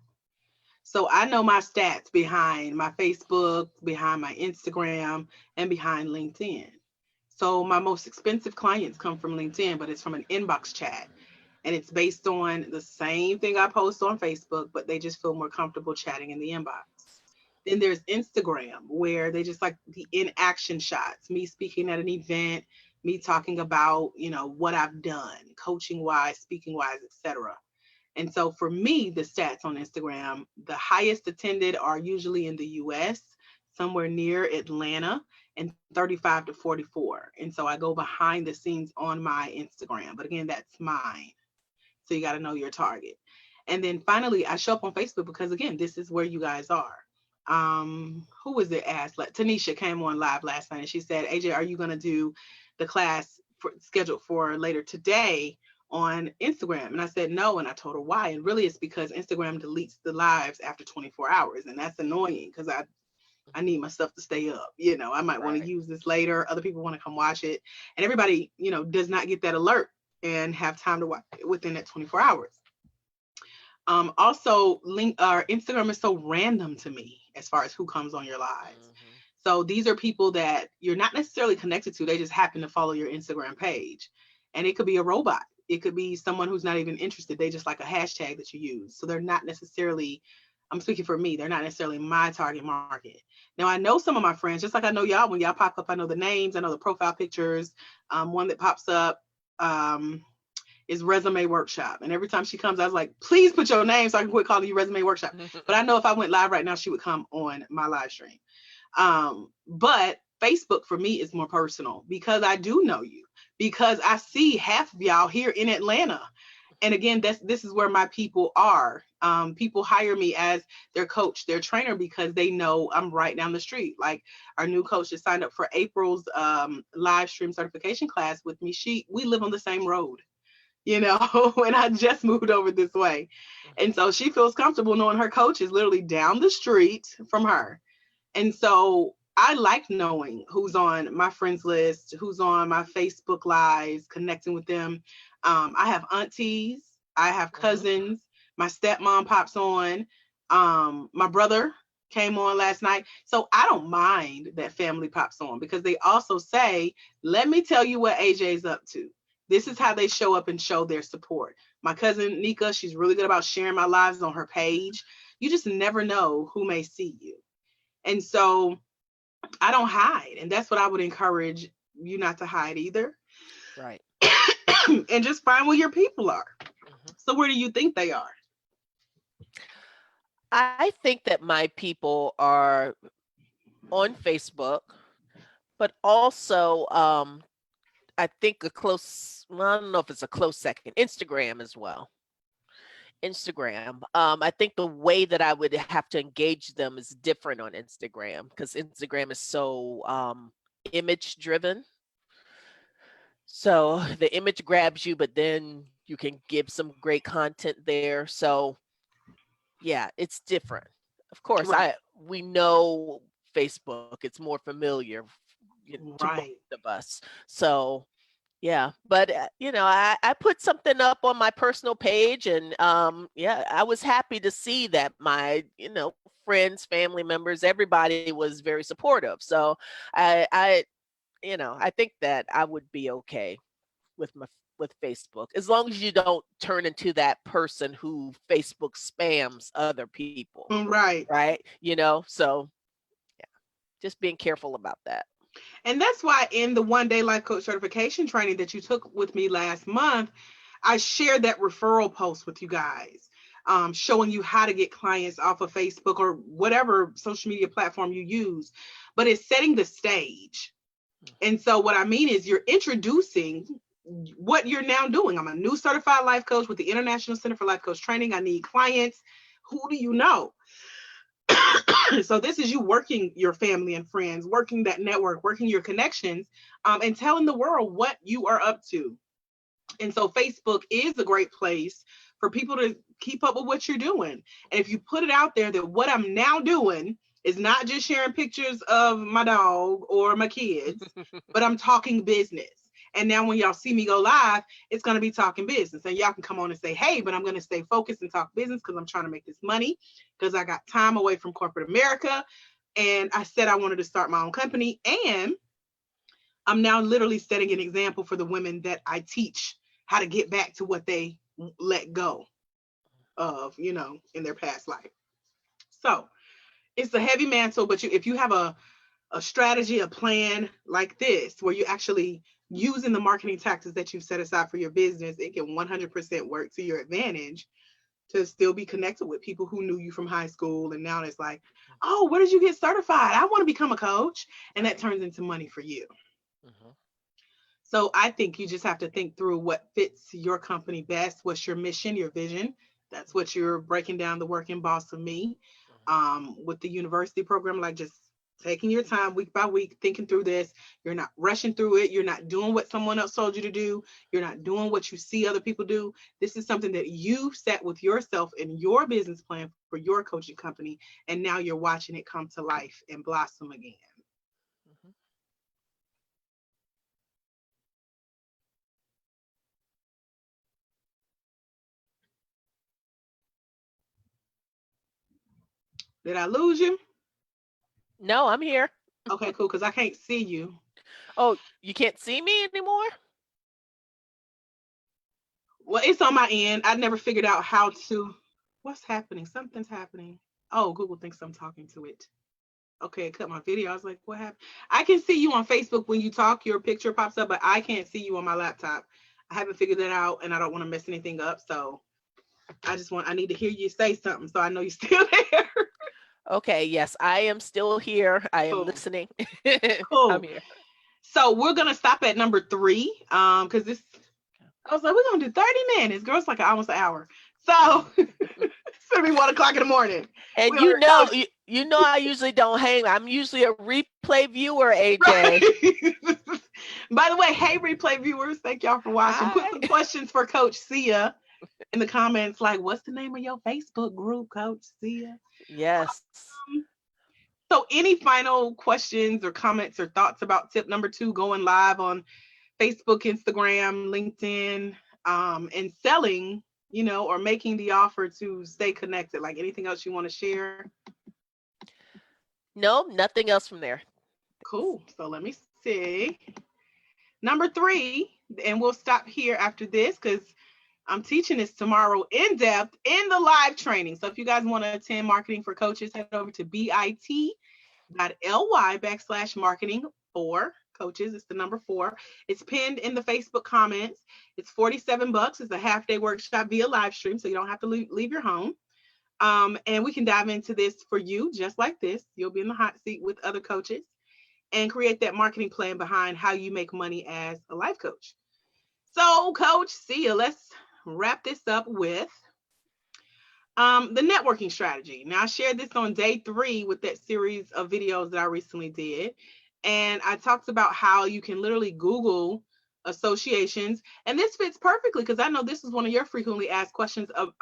So I know my stats behind my Facebook, behind my Instagram, and behind LinkedIn. So my most expensive clients come from LinkedIn, but it's from an inbox chat. And it's based on the same thing I post on Facebook, but they just feel more comfortable chatting in the inbox. Then there's Instagram, where they just like the in action shots, me speaking at an event, me talking about, what I've done, coaching wise, speaking wise, etc. And so for me, the stats on Instagram, the highest attended are usually in the US, somewhere near Atlanta, and 35 to 44. And so I go behind the scenes on my Instagram. But again, that's mine. So you got to know your target. And then finally, I show up on Facebook because, again, this is where you guys are. Who was it asked? Like, Tanisha came on live last night and she said, AJ, are you going to do the class scheduled for later today on Instagram? And I said no, and I told her why. And really it's because Instagram deletes the lives after 24 hours, and that's annoying because I need my stuff to stay up. I might want to Right. use this later, other people want to come watch it, and everybody does not get that alert and have time to watch it within that 24 hours. Also, link Instagram is so random to me as far as who comes on your lives. Hmm. So these are people that you're not necessarily connected to. They just happen to follow your Instagram page. And it could be a robot. It could be someone who's not even interested. They just like a hashtag that you use. So they're not necessarily, I'm speaking for me, they're not necessarily my target market. Now, I know some of my friends, just like I know y'all, when y'all pop up, I know the names, I know the profile pictures. One that pops up um, is Resume Workshop. And every time she comes, I was like, please put your name so I can quit calling you Resume Workshop. But I know if I went live right now, she would come on my live stream. But Facebook for me is more personal because I do know you, because I see half of y'all here in Atlanta. And again, this is where my people are. People hire me as their coach, their trainer, because they know I'm right down the street. Like our new coach just signed up for April's live stream certification class with me. We live on the same road, and I just moved over this way. And so she feels comfortable knowing her coach is literally down the street from her. And so I like knowing who's on my friends list, who's on my Facebook lives, connecting with them. I have aunties, I have Hmm. cousins, my stepmom pops on, my brother came on last night. So I don't mind that family pops on because they also say, let me tell you what AJ's up to. This is how they show up and show their support. My cousin Nika, she's really good about sharing my lives on her page. You just never know who may see you. And so I don't hide. And that's what I would encourage you not to hide either. Right. And just find where your people are. Hmm. So where do you think they are? I think that my people are on Facebook, but also I think well, I don't know if it's a close second, Instagram as well. Instagram. I think the way that I would have to engage them is different on Instagram because Instagram is so image driven. So the image grabs you, but then you can give some great content there. So yeah, it's different. Of course, Right. I we know Facebook. It's more familiar to both Right. of us. So yeah, but I put something up on my personal page, and yeah, I was happy to see that my friends, family members, everybody was very supportive. So I I think that I would be okay with with Facebook, as long as you don't turn into that person who Facebook spams other people, Right. right? So yeah, just being careful about that. And that's why in the 1 day life coach certification training that you took with me last month, I shared that referral post with you guys, showing you how to get clients off of Facebook or whatever social media platform you use. But it's setting the stage. And so what I mean is you're introducing what you're now doing. I'm a new certified life coach with the International Center for Life Coach Training. I need clients. Who do you know? So this is you working your family and friends, working that network, working your connections, and telling the world what you are up to. And so Facebook is a great place for people to keep up with what you're doing. And if you put it out there that what I'm now doing is not just sharing pictures of my dog or my kids, but I'm talking business. And now when y'all see me go live, it's going to be talking business. And y'all can come on and say, hey, but I'm going to stay focused and talk business because I'm trying to make this money because I got time away from corporate America. And I said I wanted to start my own company. And I'm now literally setting an example for the women that I teach how to get back to what they let go of, in their past life. So it's a heavy mantle, but if you have a strategy, a plan like this, where you actually using the marketing tactics that you've set aside for your business, it can 100% work to your advantage to still be connected with people who knew you from high school. And now it's like, oh, where did you get certified? I want to become a coach. And that turns into money for you. Mhm. So I think you just have to think through what fits your company best. What's your mission, your vision? That's what you're breaking down the working boss of me with the university program, like just taking your time week by week, thinking through this. You're not rushing through it. You're not doing what someone else told you to do. You're not doing what you see other people do. This is something that you set with yourself in your business plan for your coaching company. And now you're watching it come to life and blossom again. Mhm. Did I lose you? No, I'm here. Okay, cool, because I can't see you. Oh, you can't see me anymore? Well, it's on my end. I never figured out how to. What's happening? Something's happening. Oh, Google thinks I'm talking to it. Okay, it cut my video. I was like, what happened? I can see you on Facebook when you talk, your picture pops up, but I can't see you on my laptop. I haven't figured that out and I don't want to mess anything up. So I need to hear you say something so I know you're still there. Okay, yes, I am still here. I am Cool. listening. I'm Cool. here. So we're going to stop at number 3 because this, I was like, we're going to do 30 minutes. Girl, it's like almost an hour. So it's going to be 1 o'clock in the morning. And We over here I usually don't hang. I'm usually a replay viewer, AJ. Right. By the way, hey, replay viewers, thank y'all for watching. Put Hi. some questions for Coach Sia in the comments, like, what's the name of your Facebook group, Coach Sia? Yes. So, any final questions or comments or thoughts about tip number 2, going live on Facebook, Instagram, LinkedIn, and selling, or making the offer to stay connected? Like anything else you want to share? No, nothing else from there. Cool. So, let me see. Number 3, and we'll stop here after this because I'm teaching this tomorrow in depth in the live training. So if you guys want to attend Marketing for Coaches, head over to bit.ly/marketing for coaches. It's the number 4. It's pinned in the Facebook comments. It's $47. It's a half-day workshop via live stream, so you don't have to leave your home. And we can dive into this for you just like this. You'll be in the hot seat with other coaches and create that marketing plan behind how you make money as a life coach. So, Coach Sia, let's wrap this up with the networking strategy. Now, I shared this on day 3 with that series of videos that I recently did. And I talked about how you can literally Google associations. And this fits perfectly because I know this is one of your frequently asked questions of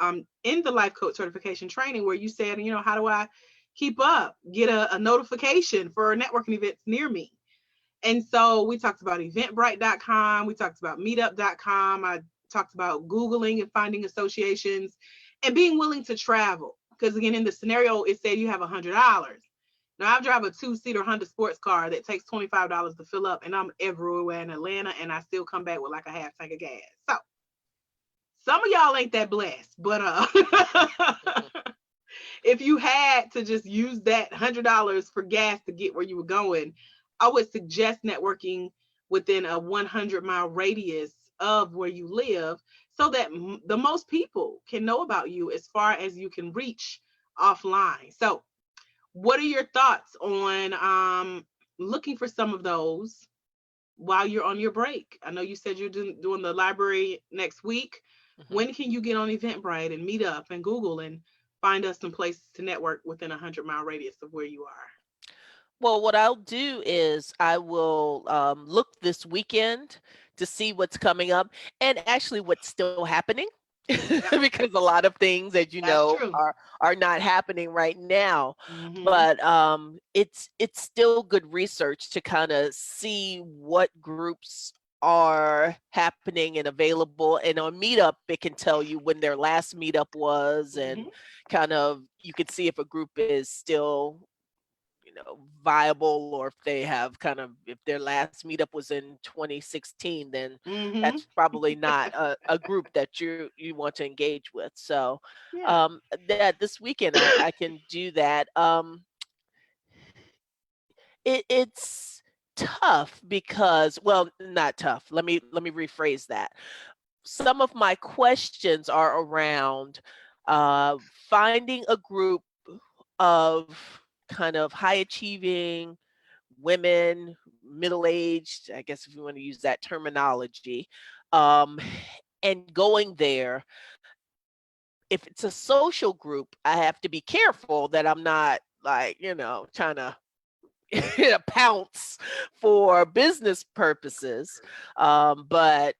in the life coach certification training, where you said, how do I keep up, get a notification for networking events near me? And so we talked about eventbrite.com. We talked about meetup.com. I talked about Googling and finding associations and being willing to travel. Because again, in the scenario, it said you have $100. Now I drive a two-seater Honda sports car that takes $25 to fill up, and I'm everywhere in Atlanta, and I still come back with like a half tank of gas. So some of y'all ain't that blessed, but Mhm. if you had to just use that $100 for gas to get where you were going, I would suggest networking within a 100-mile radius of where you live so that the most people can know about you as far as you can reach offline. So, what are your thoughts on looking for some of those while you're on your break? I know you said you're doing the library next week. Mhm. When can you get on Eventbrite and meet up and Google and find us some places to network within a 100-mile radius of where you are? Well, what I'll do is I will look this weekend to see what's coming up and actually what's still happening. Yep, Because a lot of things, as you that's know, true. are not happening right now. Hmm. But it's still good research to kind of see what groups are happening and available. And on Meetup, it can tell you when their last meetup was, and Hmm. kind of you can see if a group is still, viable, or if they have kind of, if their last meetup was in 2016, then Hmm. that's probably not a group that you want to engage with. So Yeah. um that this weekend I can do that. It's tough because, well, not tough, let me rephrase that. Some of my questions are around uh finding a group of kind of high achieving women, middle aged, I guess if you want to use that terminology, um, and going there. If it's a social group, I have to be careful that I'm not, like, trying to pounce for business purposes. But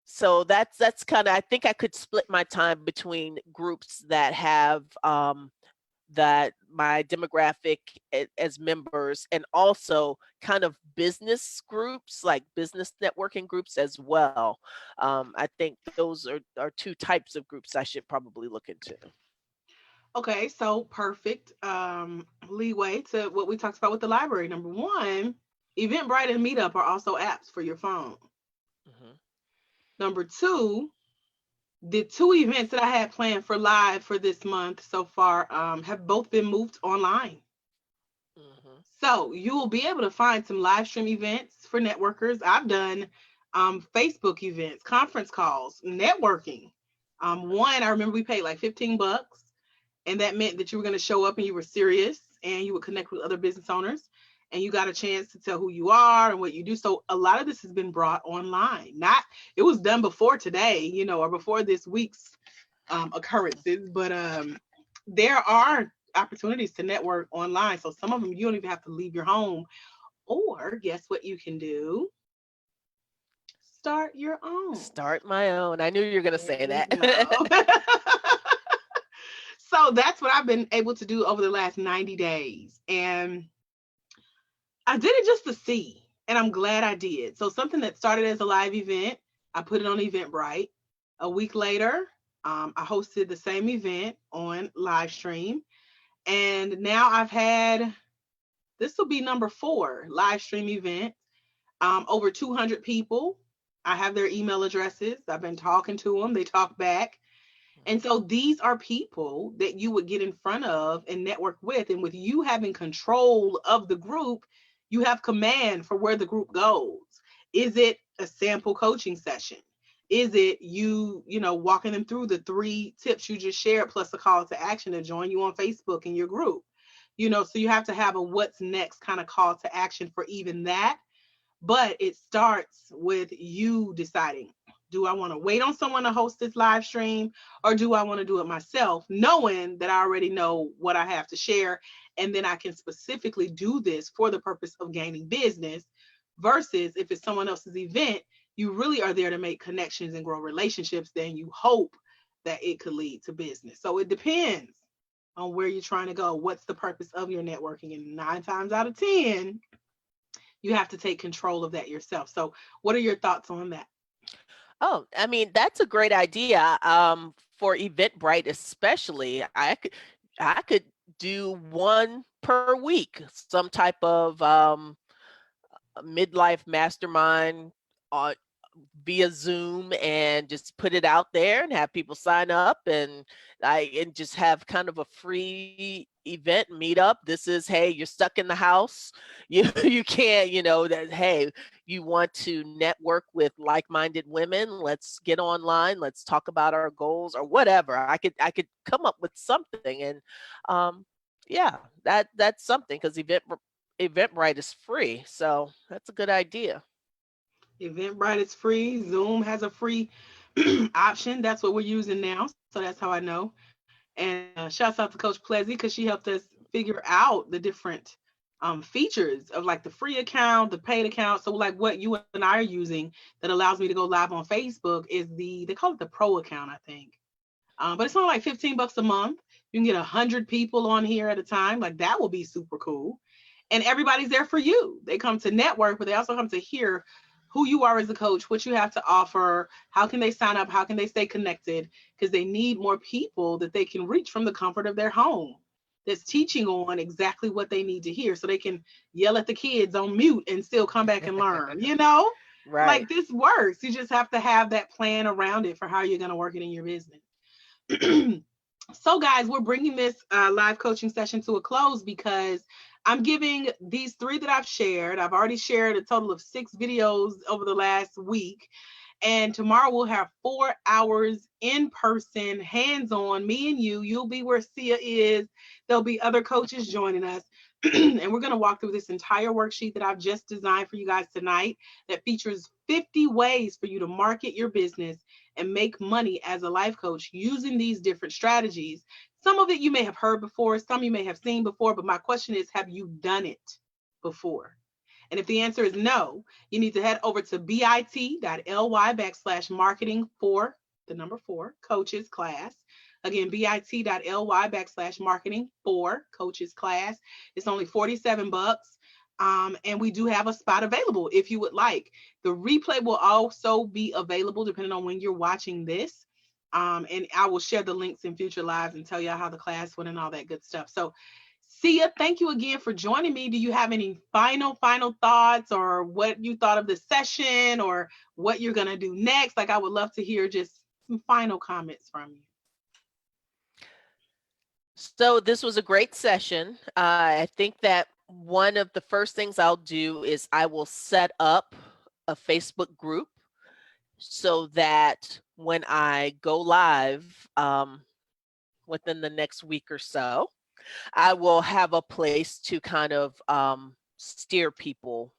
so that's kind of, I think I could split my time between groups that have that my demographic as members, and also kind of business groups, like business networking groups as well. I think those are two types of groups I should probably look into. Okay, so perfect leeway to what we talked about with the library. Number one, Eventbrite and Meetup are also apps for your phone. Hmm. Number two, the two events that I had planned for live for this month so far have both been moved online. Hmm. So you will be able to find some live stream events for networkers. I've done Facebook events, conference calls, networking. One, I remember we paid like $15, and that meant that you were going to show up and you were serious and you would connect with other business owners and you got a chance to tell who you are and what you do. So a lot of this has been brought online. Not It was done before today, or before this week's occurrences, but there are opportunities to network online. So some of them you don't even have to leave your home. Or guess what you can do? Start your own. Start my own. I knew you were going to There say we that. go. So that's what I've been able to do over the last 90 days. And I did it just to see. And I'm glad I did. So something that started as a live event, I put it on Eventbrite. A week later, I hosted the same event on live stream. And now I've had, this will be number 4 live stream event. Over 200 people. I have their email addresses. I've been talking to them. They talk back. And so these are people that you would get in front of and network with. And with you having control of the group, you have command for where the group goes. Is it a sample coaching session? Is it walking them through the 3 tips you just shared, plus a call to action to join you on Facebook in your group? So you have to have a what's next kind of call to action for even that. But it starts with you deciding, do I want to wait on someone to host this live stream, or do I want to do it myself, knowing that I already know what I have to share, and then I can specifically do this for the purpose of gaining business, versus if it's someone else's event, you really are there to make connections and grow relationships, then you hope that it could lead to business. So it depends on where you're trying to go. What's the purpose of your networking? And 9 times out of 10, you have to take control of that yourself. So, what are your thoughts on that? Oh, I mean, that's a great idea. For Eventbrite especially, I could do one per week, some type of midlife mastermind on via Zoom, and just put it out there and have people sign up, and just have kind of a free event meetup. This is, hey, you're stuck in the house. You can't, that, hey, you want to network with like-minded women. Let's get online. Let's talk about our goals or whatever. I could come up with something, and um yeah, that's something, because Eventbrite is free. So that's a good idea. Eventbrite is free. Zoom has a free option. That's what we're using now. So that's how I know. And shouts out to Coach Plezzy because she helped us figure out the different features of like the free account, the paid account. So like what you and I are using that allows me to go live on Facebook is they call it the pro account, I think. But it's only like $15 a month. You can get 100 people on here at a time. Like that will be super cool. And everybody's there for you. They come to network, but they also come to hear who you are as a coach, what you have to offer, how can they sign up, how can they stay connected, because they need more people that they can reach from the comfort of their home that's teaching on exactly what they need to hear so they can yell at the kids on mute and still come back and learn, Right. like this works. You just have to have that plan around it for how you're going to work it in your business. So, guys, we're bringing this live coaching session to a close because I'm giving these three that I've shared. I've already shared a total of 6 videos over the last week. And tomorrow we'll have 4 hours in person, hands on, me and you. You'll be where Sia is. There'll be other coaches joining us. And we're going to walk through this entire worksheet that I've just designed for you guys tonight that features 50 ways for you to market your business and make money as a life coach using these different strategies. Some of it you may have heard before, some you may have seen before, but my question is, have you done it before? And if the answer is no, you need to head over to bit.ly/marketing for the number 4 coaches class. Again, bit.ly/marketing for coaches class. It's only $47. And we do have a spot available if you would like. The replay will also be available depending on when you're watching this. And I will share the links in future lives and tell you how the class went and all that good stuff. So Sia, thank you again for joining me. Do you have any final thoughts or what you thought of the session or what you're going to do next? Like, I would love to hear just some final comments from you. So this was a great session. I think that one of the first things I'll do is I will set up a Facebook group so that when I go live within the next week or so, I will have a place to kind of steer people,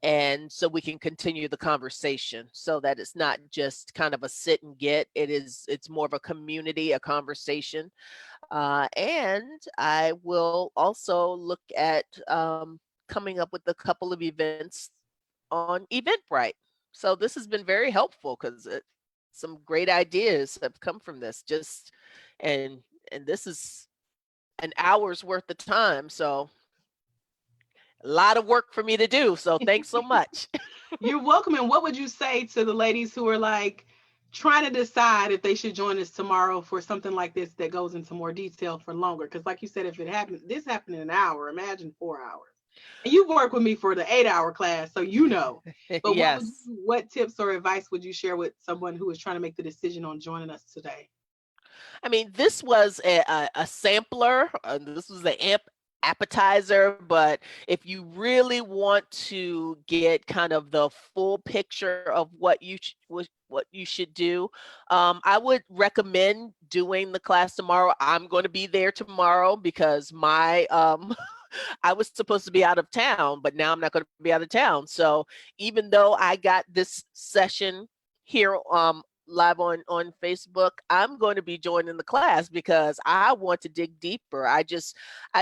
and so we can continue the conversation, so that it's not just kind of a sit and get. It's more of a community, a conversation. And I will also look at coming up with a couple of events on Eventbrite. So this has been very helpful because some great ideas have come from this. And this is an hour's worth of time. So a lot of work for me to do. So thanks so much. You're welcome. And what would you say to the ladies who are like trying to decide if they should join us tomorrow for something like this that goes into more detail for longer? Because, like you said, if this happened in an hour, imagine 4 hours. And you've worked with me for the 8 hour class, so you know. But Yes. what tips or advice would you share with someone who is trying to make the decision on joining us today? I mean, this was a sampler. This was the appetizer, but if you really want to get kind of the full picture of what you should do, I would recommend doing the class tomorrow. I'm going to be there tomorrow because my I was supposed to be out of town, but now I'm not going to be out of town. So even though I got this session here live on Facebook, I'm going to be joining the class because I want to dig deeper. I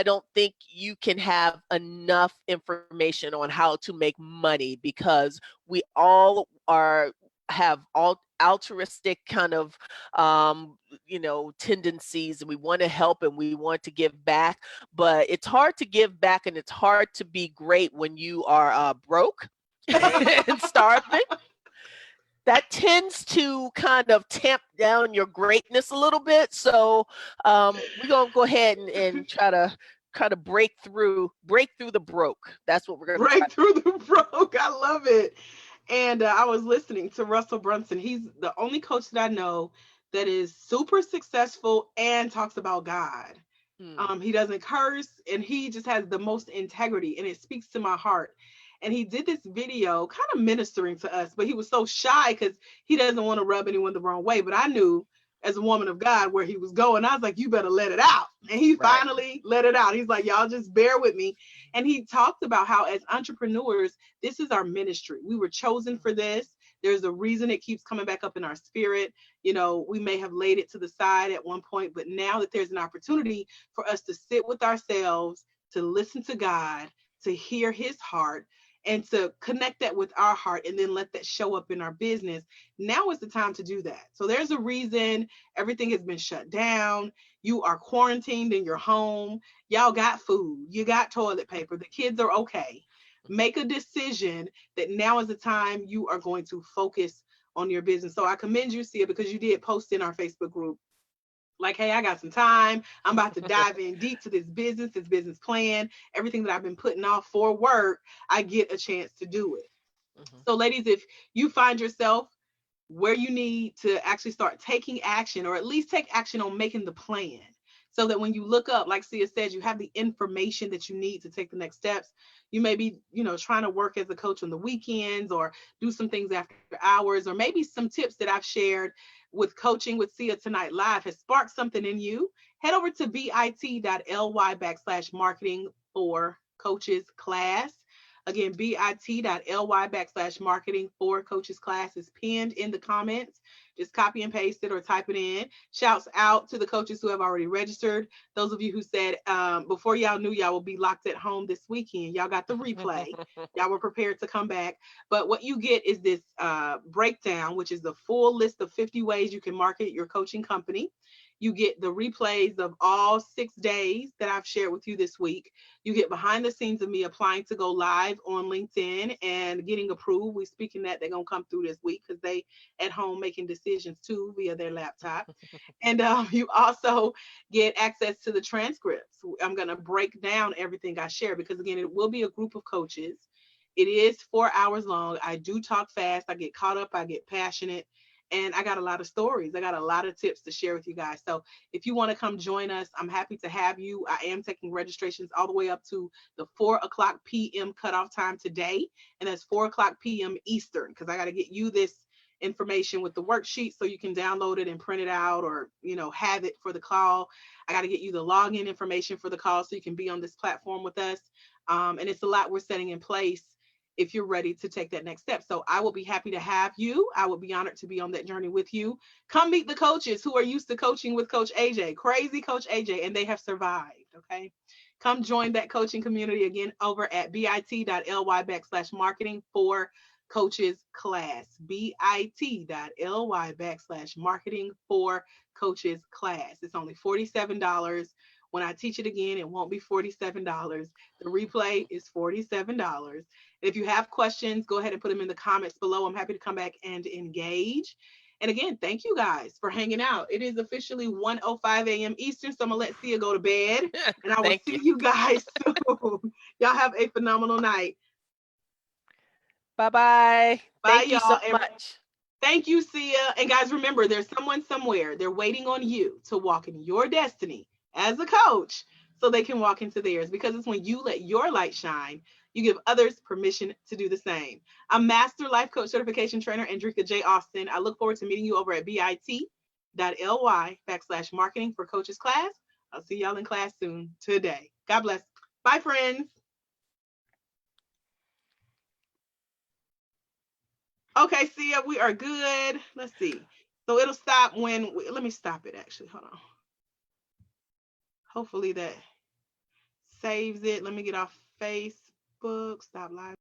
don't think you can have enough information on how to make money, because we all have all altruistic kind of tendencies, and we want to help and we want to give back, but it's hard to give back and it's hard to be great when you are broke and starving. that tends to kind of tamp down your greatness a little bit. So we're gonna go ahead and try to break through the broke. That's what we're gonna try. Break through the broke. I love it. And I was listening to Russell Brunson. He's the only coach that I know that is super successful and talks about God. Mm, He doesn't curse, and he just has the most integrity, and it speaks to my heart. And he did this video kind of ministering to us, but he was so shy because he doesn't want to rub anyone the wrong way. But I knew as a woman of God where he was going. I was like, you better let it out. And he right. finally let it out. He's like, y'all just bear with me. And he talked about how as entrepreneurs, this is our ministry. We were chosen for this. There's a reason it keeps coming back up in our spirit. You know, we may have laid it to the side at one point, but now that there's an opportunity for us to sit with ourselves, to listen to God, to hear his heart, and to connect that with our heart and then let that show up in our business. Now is the time to do that. So there's a reason everything has been shut down. You are quarantined in your home. Y'all got food. You got toilet paper. The kids are okay. Make a decision that now is the time you are going to focus on your business. So I commend you, Sia, because you did post in our Facebook group like, hey, I got some time. I'm about to dive in deep to this business plan, everything that I've been putting off for work. I get a chance to do it. Mhm. So, ladies, if you find yourself where you need to actually start taking action, or at least take action on making the plan, so that when you look up, like Sia said, you have the information that you need to take the next steps. You may be, trying to work as a coach on the weekends or do some things after hours, or maybe some tips that I've shared with Coaching with Sia Tonight Live has sparked something in you. Head over to bit.ly/marketing for coaches class. Again, bit.ly/marketing for coaches class is pinned in the comments. Just copy and paste it or type it in. Shouts out to the coaches who have already registered. Those of you who said before y'all knew y'all will be locked at home this weekend, y'all got the replay. Y'all were prepared to come back. But what you get is this breakdown, which is the full list of 50 ways you can market your coaching company. You get the replays of all 6 days that I've shared with you this week. You get behind the scenes of me applying to go live on LinkedIn and getting approved. We're speaking that they're going to come through this week because they at home making decisions too via their laptop. And you also get access to the transcripts. I'm going to break down everything I share because, again, it will be a group of coaches. It is 4 hours long. I do talk fast. I get caught up. I get passionate. And I got a lot of stories. I got a lot of tips to share with you guys. So if you want to come join us, I'm happy to have you. I am taking registrations all the way up to the 4 o'clock p.m. cutoff time today. And that's 4 o'clock p.m. Eastern, because I got to get you this information with the worksheet so you can download it and print it out, or have it for the call. I got to get you the login information for the call so you can be on this platform with us. And it's a lot we're setting in place if you're ready to take that next step. So I will be happy to have you. I would be honored to be on that journey with you. Come meet the coaches who are used to coaching with Coach AJ, crazy Coach AJ, and they have survived. Okay. Come join that coaching community again over at bit.ly/marketing for coaches class. bit.ly/marketing for coaches class. It's only $47. When I teach it again, it won't be $47. The replay is $47. If you have questions, go ahead and put them in the comments below. I'm happy to come back and engage. And again, thank you guys for hanging out. It is officially 1:05 a.m. Eastern, so I'm going to let Sia go to bed. And I will Thank see you. you guys soon. Y'all have a phenomenal night. Bye bye. Bye, Thank you so y'all. And much. thank you, Sia. And guys, remember, there's someone somewhere. They're waiting on you to walk in your destiny as a coach so they can walk into theirs, because it's when you let your light shine, you give others permission to do the same. I'm Master Life Coach Certification Trainer Andrika J. Austin. I look forward to meeting you over at bit.ly/marketing for coaches class. I'll see y'all in class soon today. God bless. Bye, friends. Okay, Sia, we are good. Let's see. So it'll stop when, let me stop it actually. Hold on. Hopefully that saves it. Let me get off Facebook. Stop live.